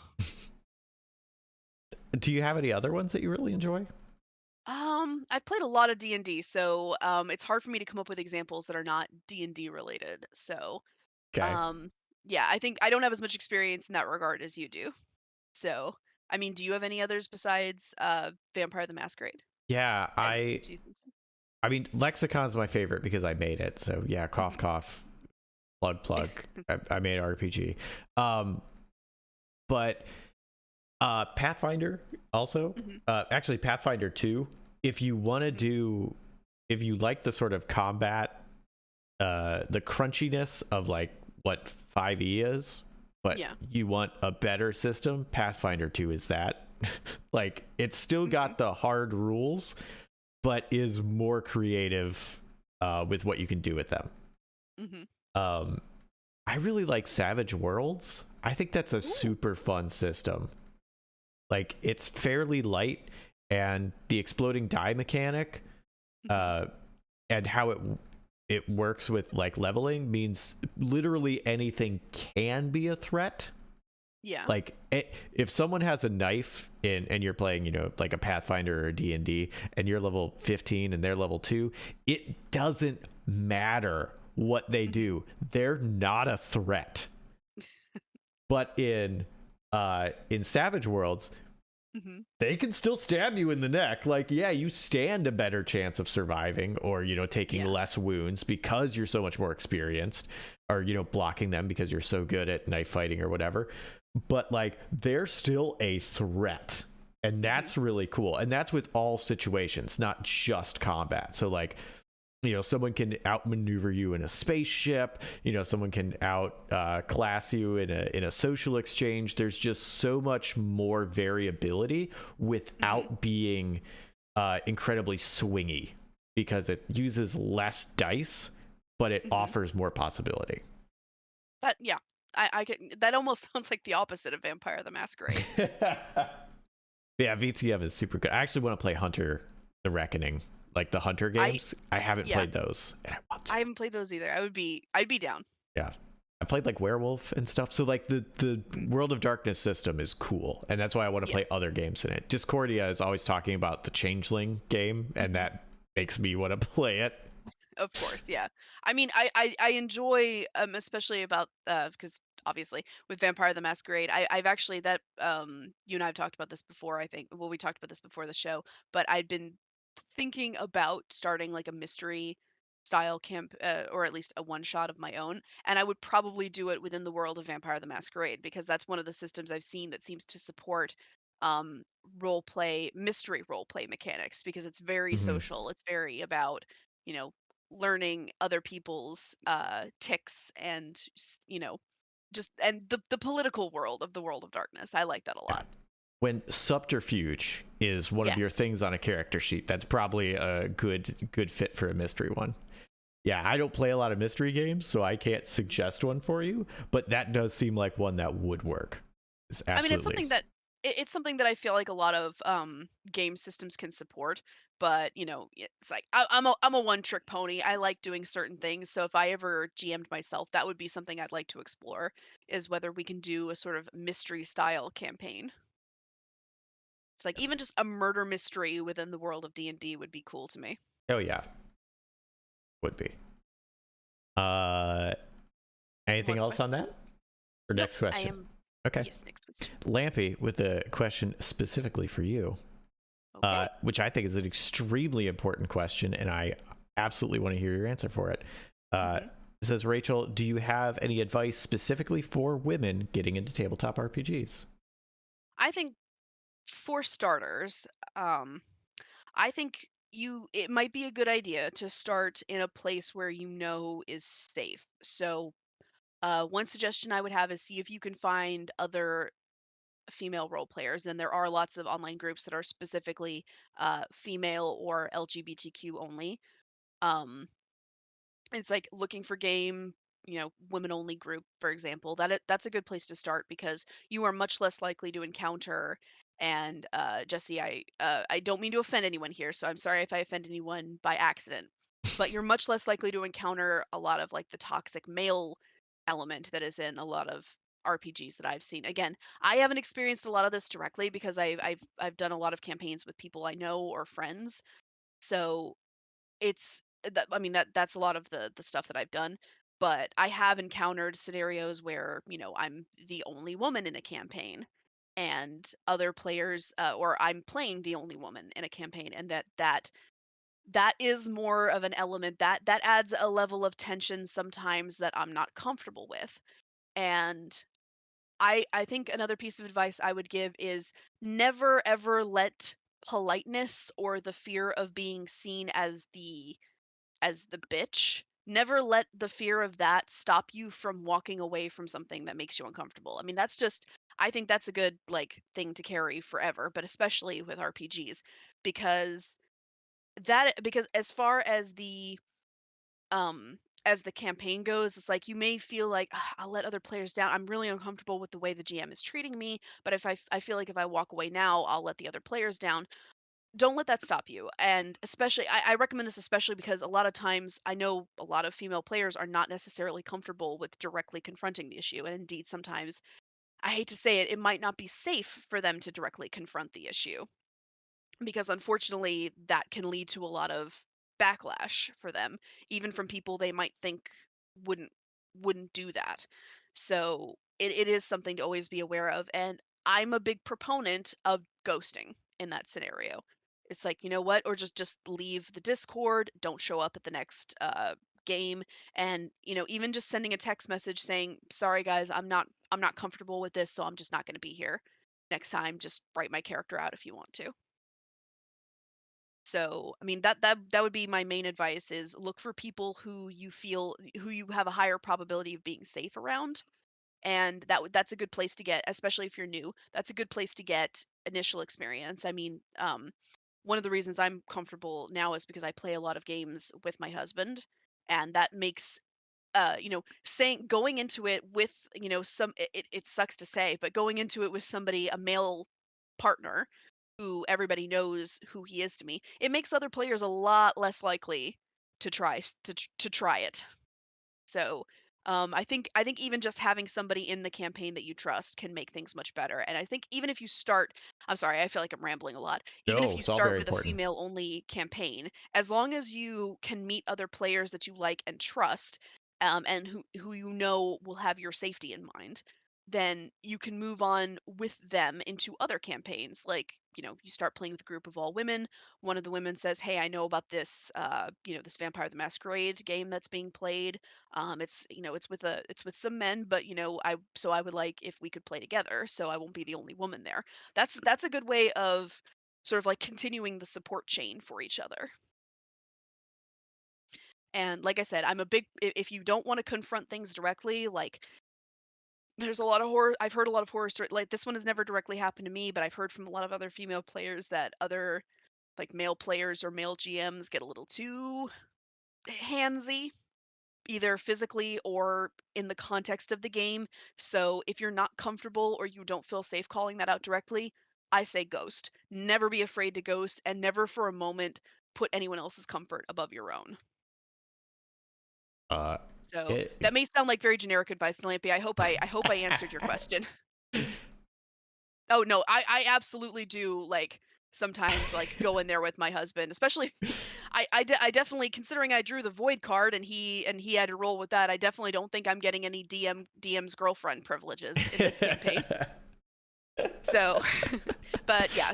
Do you have any other ones that you really enjoy? I've played a lot of D&D, so it's hard for me to come up with examples that are not D&D related. So, Okay. um, yeah, I think I don't have as much experience in that regard as you do. So, I mean, do you have any others besides Vampire the Masquerade Yeah, and I HG's? I mean, Lexicon's my favorite because I made it. So yeah, cough Mhm. cough, plug. I made an RPG. Um, but Pathfinder also. Mhm. Actually, Pathfinder 2. If you want to Mhm. do, if you like the sort of combat, the crunchiness of like what 5e is, but Yeah. you want a better system, Pathfinder 2 is that. Like, it's still Mhm. got the hard rules, but is more creative with what you can do with them. Mhm. Um, I really like Savage Worlds. I think that's a Ooh. super fun system. Like, it's fairly light, and the exploding die mechanic, Mhm. uh, and how it works with like leveling means literally anything can be a threat. Yeah. Like, if someone has a knife and you're playing, like a Pathfinder or a D&D, and you're level 15 and they're level 2, it doesn't matter what they Mhm. do. They're not a threat. But in Savage Worlds, Mhm. they can still stab you in the neck. Like, yeah, you stand a better chance of surviving or, taking Yeah. less wounds because you're so much more experienced, or, blocking them because you're so good at knife fighting or whatever. But like, they're still a threat. And Mhm. that's really cool. And that's with all situations, not just combat. So like, someone can outmaneuver you in a spaceship. Someone can out class you in a social exchange. There's just so much more variability Mhm. without being incredibly swingy, because it uses less dice, but it Mhm. offers more possibility. Yeah. I can. That almost sounds like the opposite of Vampire the Masquerade. Yeah, VTM is super good. I actually want to play Hunter the Reckoning, like the Hunter I games. I haven't Yeah. played those, and I want to. I haven't played those either. I'd be down. Yeah. I played like Werewolf and stuff. So like the Mhm. World of Darkness system is cool. And that's why I want to Yeah. play other games in it. Discordia is always talking about the Changeling game, and Mhm. that makes me want to play it. Of course, yeah. I mean, I enjoy, especially about because obviously with Vampire the Masquerade, I've actually that you and I have talked about this before. I think, well, we talked about this before the show, but I'd been thinking about starting like a mystery style camp, or at least a one shot of my own, and I would probably do it within the world of Vampire the Masquerade because that's one of the systems I've seen that seems to support um mystery role play mechanics because it's very Hmm. social. It's very about, you know, learning other people's ticks and just and the political world of the World of Darkness. I like that a Yeah. lot. When subterfuge is one of your Yes. things on a character sheet, that's probably a good fit for a mystery one. Yeah, I don't play a lot of mystery games, so I can't suggest one for you, but that does seem like one that would work. It's I mean, absolutely. it's something that I feel like a lot of game systems can support, but it's like I'm a one trick pony. I like doing certain things, so if I ever GM'd myself, that would be something I'd like to explore, is whether we can do a sort of mystery style campaign. It's like even just a murder mystery within the world of D&D would be cool to me. Oh yeah, would be. Uh Anything More else on that? questions? Or Nope, next I question? am. Okay. Yes, next question. Lampy with a question specifically for you, Okay. which I think is an extremely important question, and I absolutely want to hear your answer for it. Uh, hmm it says, Rachel, do you have any advice specifically for women getting into tabletop RPGs? I think for starters, um, I think it might be a good idea to start in a place where you know is safe. So, one suggestion I would have is see if you can find other female role players. And there are lots of online groups that are specifically female or LGBTQ only. Um, it's like looking for game, women only group, for example. That's a good place to start because you are much less likely to encounter. And Jesse, I don't mean to offend anyone here, so I'm sorry if I offend anyone by accident. But you're much less likely to encounter a lot of like the toxic male element that is in a lot of RPGs that I've seen. Again, I haven't experienced a lot of this directly because I've done a lot of campaigns with people I know or friends. So it's that I mean, that's a lot of the stuff that I've done, but I have encountered scenarios where, I'm the only woman in a campaign and other players, or I'm playing the only woman in a campaign, and that is more of an element that adds a level of tension sometimes that I'm not comfortable with. And I think another piece of advice I would give is never ever let politeness or the fear of being seen as the bitch. Never let the fear of that stop you from walking away from something that makes you uncomfortable. I mean, I think that's a good like thing to carry forever, but especially with RPGs because because as far as the campaign goes, it's like you may feel like, "Ugh, I'll let other players down. I'm really uncomfortable with the way the GM is treating me, but if I feel like if I walk away now, I'll let the other players down." Don't let that stop you. And especially, I recommend this especially because a lot of times I know a lot of female players are not necessarily comfortable with directly confronting the issue. And indeed, sometimes I hate to say it, it might not be safe for them to directly confront the issue because unfortunately that can lead to a lot of backlash for them, even from people they might think wouldn't wouldn't do that. So it is something to always be aware of, and I'm a big proponent of ghosting in that scenario. It's like, you know what, or just leave the Discord, don't show up at the next game, and even just sending a text message saying, sorry guys, I'm not comfortable with this, so I'm just not going to be here next time. Just write my character out if you want to. So, I mean, that would be my main advice is look for people who you have a higher probability of being safe around. And that's a good place to get, especially if you're new. That's a good place to get initial experience. I mean, one of the reasons I'm comfortable now is because I play a lot of games with my husband, and that makes saying going into it with, it sucks to say, but going into it with somebody, a male partner who everybody knows who he is to me, it makes other players a lot less likely to try it. So, I think even just having somebody in the campaign that you trust can make things much better. And I think even if you start, I'm sorry, I feel like I'm rambling a lot. Even if No, you it's all start very with a important. female only campaign, as long as you can meet other players that you like and trust, and who you know will have your safety in mind, then you can move on with them into other campaigns. Like, you start playing with a group of all women. One of the women says, "Hey, I know about this, this Vampire the Masquerade game that's being played. It's with some men, but I would like if we could play together, so I won't be the only woman there." That's a good way of sort of like continuing the support chain for each other. And like I said, I'm a big if you don't want to confront things directly, like there's a lot of horror. I've heard a lot of horror stories. Like this one has never directly happened to me, but I've heard from a lot of other female players that other like male players or male GMs get a little too handsy, either physically or in the context of the game. So if you're not comfortable or you don't feel safe calling that out directly, I say ghost. Never be afraid to ghost and never for a moment put anyone else's comfort above your own. Uh, So it, that may sound like very generic advice, Lampy. I hope I answered your question. Oh, no, I absolutely do, like, sometimes, like, go in there with my husband, especially I definitely considering I drew the void card and he had to roll with that, I definitely don't think I'm getting any DM's girlfriend privileges in this campaign. So, but yeah,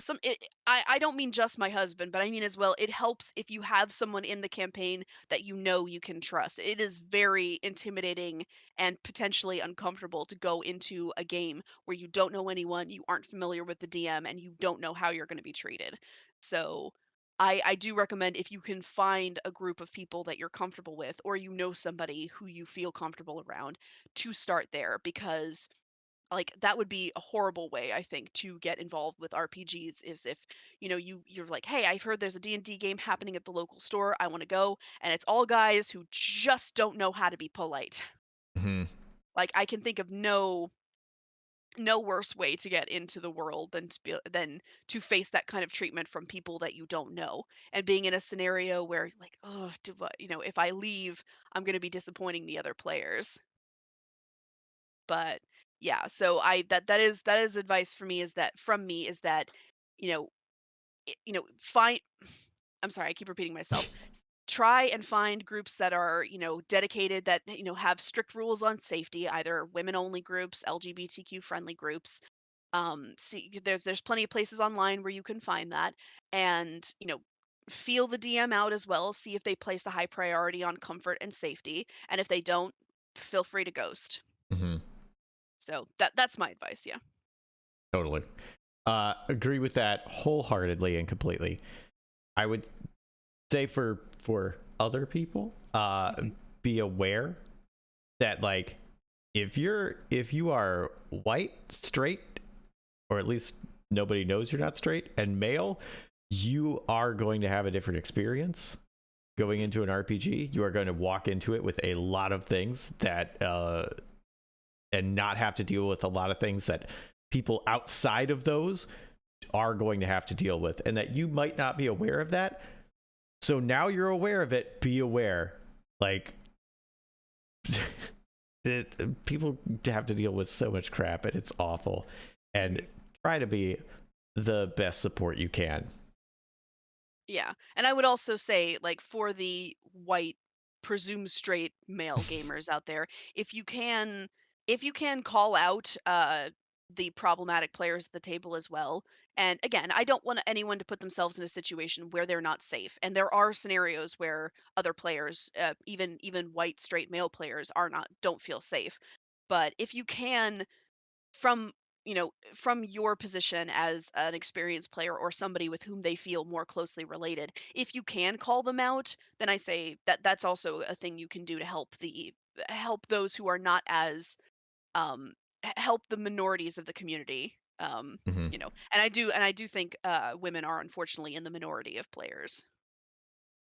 I don't mean just my husband, but I mean as well, it helps if you have someone in the campaign that you can trust. It is very intimidating and potentially uncomfortable to go into a game where you don't know anyone, you aren't familiar with the DM, and you don't know how you're going to be treated. So, I do recommend if you can find a group of people that you're comfortable with, or you know somebody who you feel comfortable around, to start there because like that would be a horrible way I think to get involved with RPGs is if you're like, hey, I've heard there's a D&D game happening at the local store, I want to go, and it's all guys who just don't know how to be polite. Mhm. Like I can think of no worse way to get into the world than to face that kind of treatment from people that you don't know, and being in a scenario where like, oh, if I leave, I'm going to be disappointing the other players. But yeah, so I that is advice for me is that from me is that, you know, find I'm sorry, I keep repeating myself. Try and find groups that are, dedicated that, have strict rules on safety, either women only groups, LGBTQ friendly groups. See there's plenty of places online where you can find that and, feel the DM out as well, see if they place a high priority on comfort and safety, and if they don't, feel free to ghost. Mhm. So that's my advice, yeah. Totally. Agree with that wholeheartedly and completely. I would say for other people, Mhm. be aware that like if you are white, straight, or at least nobody knows you're not straight, and male, you are going to have a different experience going into an RPG. You are going to walk into it with a lot of things that and not have to deal with a lot of things that people outside of those are going to have to deal with, and that you might not be aware of that. So now you're aware of it, be aware. Like people have to deal with so much crap and it's awful. And Mhm. try to be the best support you can. Yeah, and I would also say, like, for the white, presumed straight male gamers out there, if you can if you can call out, the problematic players at the table as well, and again, I don't want anyone to put themselves in a situation where they're not safe, and there are scenarios where other players, even white, straight male players don't feel safe. But if you can from from your position as an experienced player or somebody with whom they feel more closely related, if you can call them out, then I say that that's also a thing you can do to help those who are not as help the minorities of the community. Hmm. And I do think women are unfortunately in the minority of players.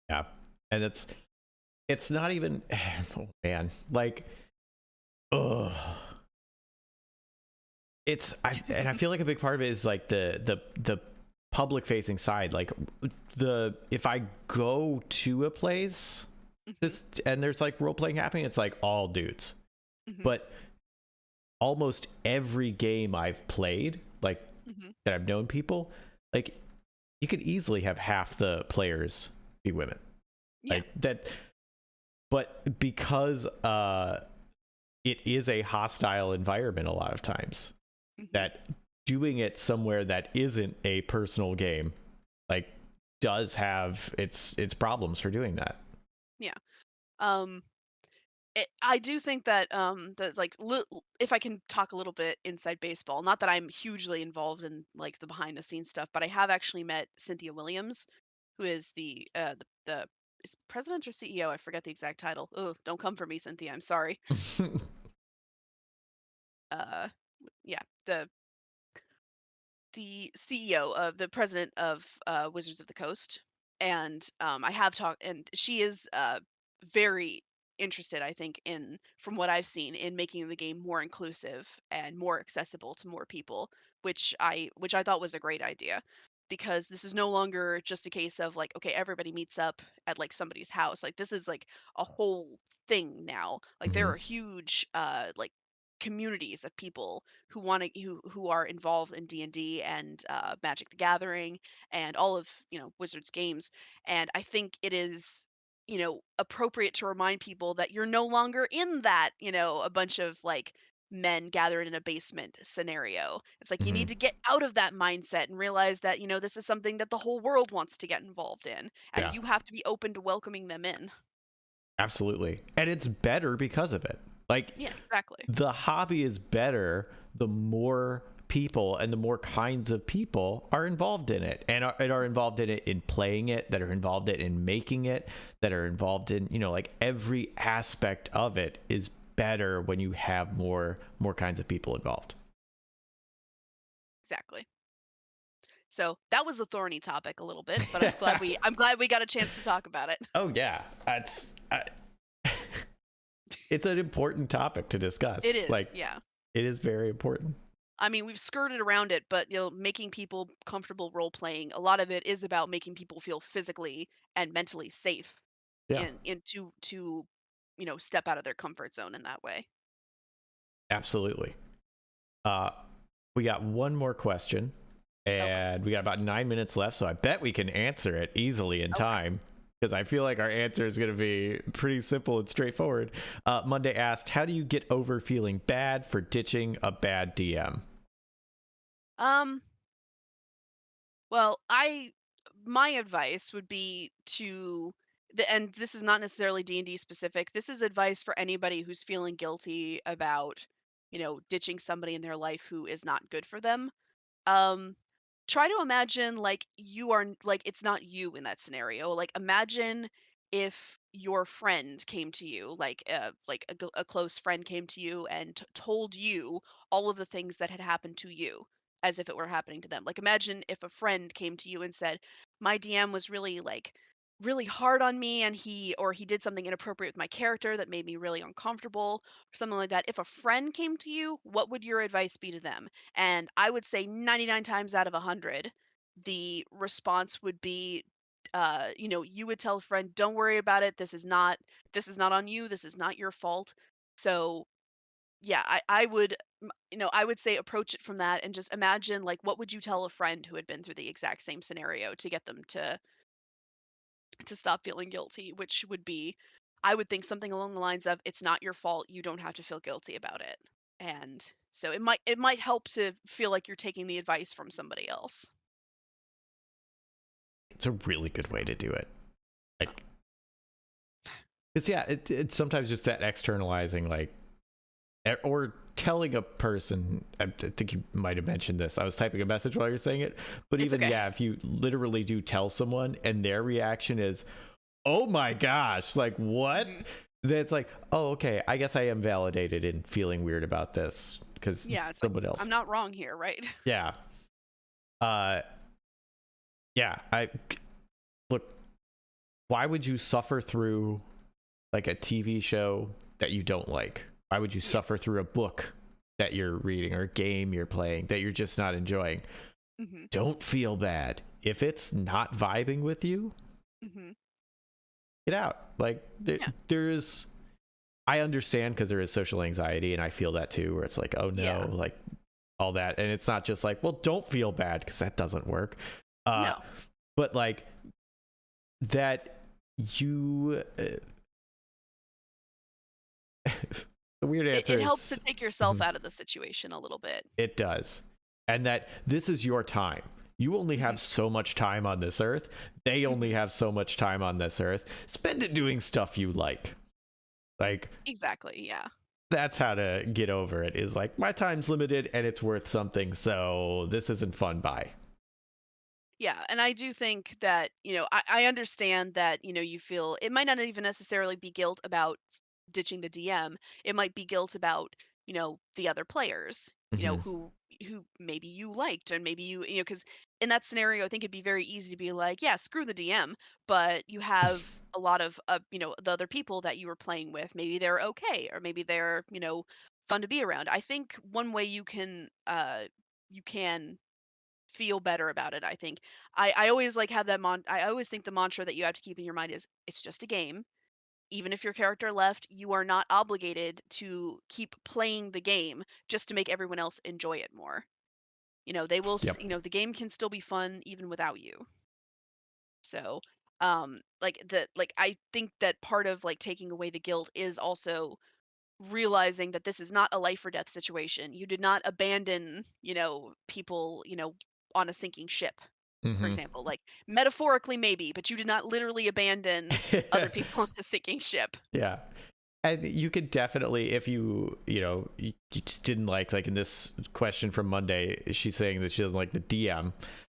Yeah. And it's not even oh man, like oh and I feel like a big part of it is like the public facing side. Like the if I go to a place Hmm. this and there's like role playing happening, it's like all dudes. Hmm. But almost every game I've played, like Hmm. that I've known people, like you could easily have half the players be women. Yeah. Like that but because it is a hostile environment a lot of times. That doing it somewhere that isn't a personal game, like, does have its problems for doing that. Yeah. Um, I do think that that like if I can talk a little bit inside baseball, not that I'm hugely involved in like the behind the scenes stuff, but I have actually met Cynthia Williams, who is the is president or CEO? I forget the exact title. Oh, don't come for me, Cynthia. I'm sorry. Uh, yeah, the CEO of the president of Wizards of the Coast, and I have talked, and she is very interested, I think, in from what I've seen, in making the game more inclusive and more accessible to more people, which I thought was a great idea. Because this is no longer just a case of like, okay, everybody meets up at like somebody's house. Like this is like a whole thing now. Like there Hmm. are huge like communities of people who want to who are involved in D&D and Magic the Gathering and all of, Wizards games, and I think it is, appropriate to remind people that you're no longer in that, a bunch of like men gathered in a basement scenario. It's like you Hmm. need to get out of that mindset and realize that, this is something that the whole world wants to get involved in, and Yeah, you have to be open to welcoming them in. absolutely. And it's better because of it. Like, Yeah, exactly. the hobby is better the more people and the more kinds of people are involved in it, and are involved in it, in playing it, that are involved in it, in making it, that are involved in, like, every aspect of it is better when you have more kinds of people involved. Exactly. So that was a thorny topic a little bit, but I'm glad we got a chance to talk about it. Oh yeah, it's an important topic to It discuss. is, Like, yeah. it is very important. I mean, we've skirted around it, but making people comfortable role playing, a lot of it is about making people feel physically and mentally safe Yeah, in to step out of their comfort zone in that way. absolutely. uh we got one more question, Okay. and we got about 9 minutes left, so I bet we can answer it easily in Okay. time, because I feel like our answer is going to be pretty simple and straightforward. Monday asked, how do you get over feeling bad for ditching a bad DM? Um Well, my advice would be to and this is not necessarily D&D specific. This is advice for anybody who's feeling guilty about, ditching somebody in their life who is not good for them. Um Try to imagine like you are like it's not you in that scenario. Like imagine if your friend came to you, like a close friend came to you and told you all of the things that had happened to you as if it were happening to them. Like imagine if a friend came to you and said, "My DM was really like really hard on me and he did something inappropriate with my character that made me really uncomfortable," or something like that. If a friend came to you, what would your advice be to them? And I would say 99 times out of 100, the response would be, you would tell a friend, "Don't worry about it. This is not on you. This is not your fault." So yeah, I would say approach it from that and just imagine like what would you tell a friend who had been through the exact same scenario to get them to stop feeling guilty, which would be, I would think something along the lines of, "It's not your fault. You don't have to feel guilty about it." And so it might help to feel like you're taking the advice from somebody else. It's a really good way to do it. Oh, Like, it's, yeah, it's sometimes just that externalizing, like, or telling a person. I think you might have mentioned this. I was typing a message while you're saying it, but it's even, okay. yeah, if you literally do tell someone and their reaction is, oh my gosh, like, what? Mhm. Then it's like, oh, okay, I guess I am validated in feeling weird about this because Yeah, it's like, someone I'm else. not wrong here, right? Yeah. uh yeah, I look, why would you suffer through, like, a TV show that you don't like? Why would you Yeah. suffer through a book that you're reading, or a game you're playing that you're just not enjoying? Mhm. Don't feel bad. If it's not vibing with you, Mhm. get out. Like, Yeah. there's, I understand, because there is social anxiety, and I feel that too, where it's like, oh Yeah. no, like, all that. And it's not just like, well, don't feel bad, because that doesn't work. uh No. but like, that you The weird answer It helps to is take yourself out of the situation a little bit. it does. And that this is your time. You only Mhm, have so much time on this earth. They only mhm. have so much time on this earth. Spend it doing stuff you like. Like, Exactly, yeah. that's how to get over it, is like, my time's limited and it's worth something, so this isn't fun. Bye. Yeah, and I do think that, I understand that, you feel it might not even necessarily be guilt about ditching the DM. It might be guilt about, the other players, Hmm. who maybe you liked and maybe because in that scenario, I think it'd be very easy to be like, yeah, screw the DM, but you have a lot of the other people that you were playing with. Maybe they're okay, or maybe they're, fun to be around. I think one way you can feel better about it, I think. I always like have that I always think the mantra that you have to keep in your mind is it's just a game. Even if your character left, you are not obligated to keep playing the game just to make everyone else enjoy it more. They will, Yep. the game can still be fun even without you. So, I think that part of like taking away the guilt is also realizing that this is not a life or death situation. You did not abandon, people, on a sinking ship, for Hmm. example. Like metaphorically maybe, but you did not literally abandon other people on a sinking ship. Yeah. And you could definitely, if you just didn't like in this question from Monday, she's saying that she doesn't like the DM.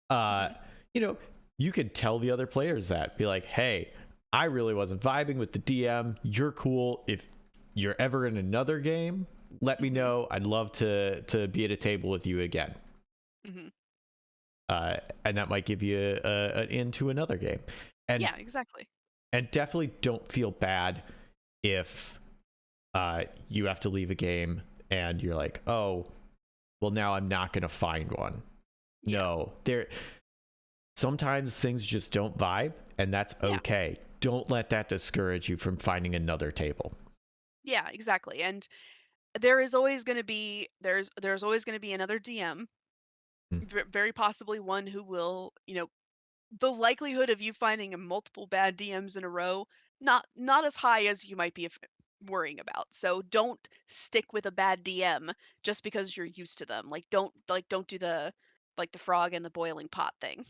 Uh, Mhm. you know, you could tell the other players that, be like, hey, I really wasn't vibing with the DM. You're cool. If you're ever in another game, let me Mhm. know. I'd love to be at a table with you again. Mhm. And that might give you an into another game. And Yeah, exactly. definitely don't feel bad if you have to leave a game and you're like, oh, well, now I'm not going to find one. Yeah. No, sometimes things just don't vibe, and that's Yeah. okay. Don't let that discourage you from finding another table. Yeah, exactly. And there's always going to be another DM, Mm. very possibly one who will, the likelihood of you finding a multiple bad DMs in a row, not as high as you might be worrying about. So don't stick with a bad DM just because you're used to them. Don't do the frog and the boiling pot thing.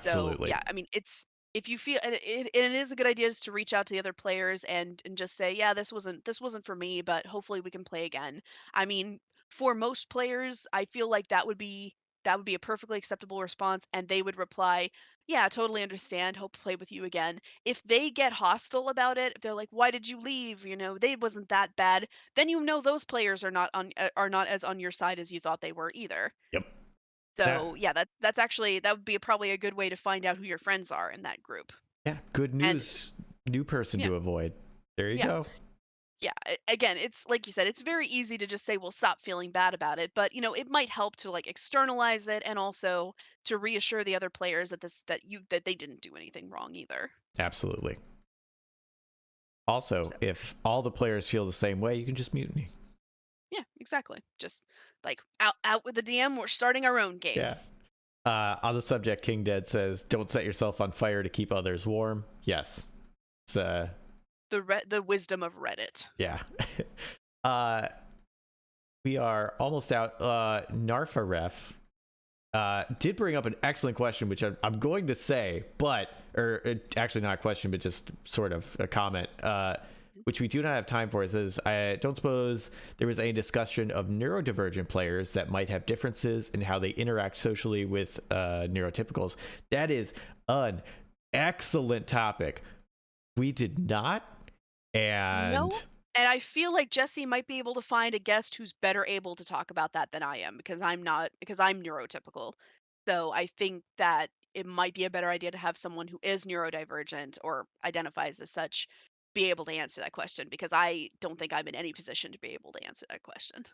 So Absolutely. yeah, I mean it's if you feel and it is a good idea just to reach out to the other players and just say, yeah, this wasn't for me, but hopefully we can play again. I mean, for most players, I feel like that would be a perfectly acceptable response, and they would reply, yeah, totally understand, hope to play with you again. If they get hostile about it, if they're like, why did you leave? They wasn't that bad, then those players are not as on your side as you thought they were either. Yep. So, That yeah, that would be probably a good way to find out who your friends are in that group. yeah, good And news. New person yeah, to avoid. There you yeah, go. yeah. Again, it's like you said, it's very easy to just say, "Well, stop feeling bad about it," but it might help to like externalize it and also to reassure the other players that they didn't do anything wrong either. Absolutely. Also, So, if all the players feel the same way, you can just mutiny. yeah, exactly. Just like out with the DM, we're starting our own game. Yeah. On the subject, King Dead says, "Don't set yourself on fire to keep others warm." Yes, it's The wisdom of Reddit. yeah. uh, we are almost out. Narfa Ref did bring up an excellent question, which I'm going to say, but actually not a question, but just sort of a comment. Which we do not have time for. It says, I don't suppose there was any discussion of neurodivergent players that might have differences in how they interact socially with neurotypicals. That is an excellent topic. We did not. And No, and I feel like Jesse might be able to find a guest who's better able to talk about that than I am because I'm not because I'm neurotypical. So I think that it might be a better idea to have someone who is neurodivergent or identifies as such be able to answer that question because I don't think I'm in any position to be able to answer that question.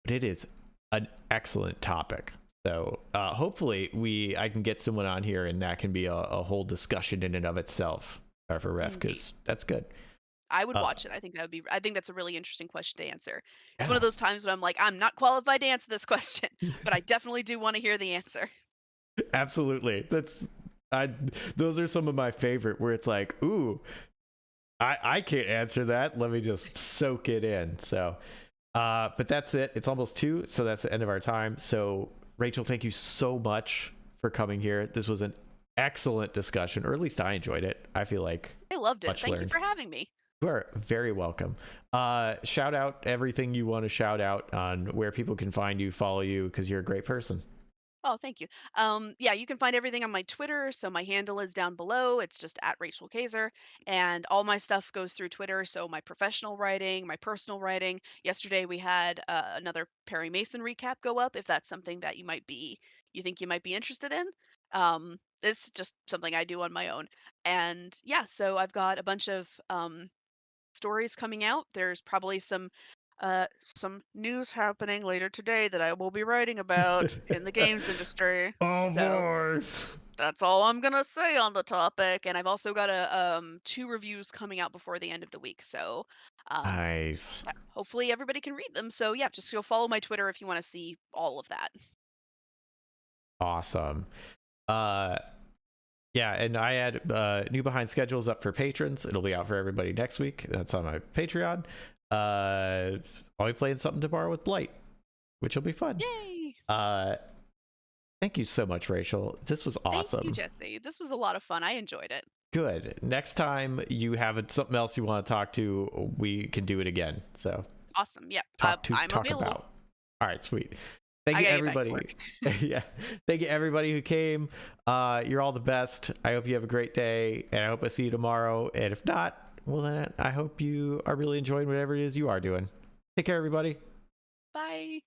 it is an excellent topic. So hopefully I can get someone on here and that can be a whole discussion in and of itself for Ref, Indeed. because that's good. I would Uh, watch it. I think that's a really interesting question to answer. It's one of yeah. those times when I'm like, I'm not qualified to answer this question, but I definitely do want to hear the answer. Absolutely. I those are some of my favorite, where it's like, ooh, I can't answer that. Let me just soak it in. So, but that's it. It's almost 2, so that's the end of our time. So, Rachel, thank you so much for coming here. This was an excellent discussion, or at least I enjoyed it. I feel like I loved it. much Thank you learned. for having me. You are very welcome. Shout out everything you want to shout out on where people can find you, follow you, because you're a great person. Oh, thank you. Yeah, you can find everything on my Twitter. So my handle is down below. It's just at Rachel Kaiser, and all my stuff goes through Twitter. So my professional writing, my personal writing. Yesterday we had another Perry Mason recap go up. If that's something that you think you might be interested in. It's just something I do on my own. And yeah, so I've got a bunch of stories coming out. There's probably uh some news happening later today that I will be writing about in the games industry. Oh So boy. that's all I'm gonna say on the topic. And I've also got two reviews coming out before the end of the week. So Nice. hopefully everybody can read them. So yeah, just go follow my Twitter if you want to see all of that. Awesome. Uh yeah, and I had new behind schedules up for patrons. It'll be out for everybody next week. That's on my Patreon. I'll be playing something tomorrow with Blight, which will be fun. Yay! Thank you so much, Rachel. This was awesome. Thank you, Jesse. This was a lot of fun. I enjoyed it. Good. Next time you have something else you want to talk to, we can do it again. So Awesome. Yeah. I'm available. about. All right, sweet. Thank I you gotta get back to everybody. work. Yeah. Thank you everybody who came. You're all the best. I hope you have a great day, and I hope I see you tomorrow. And if not, well then I hope you are really enjoying whatever it is you are doing. Take care, everybody. Bye.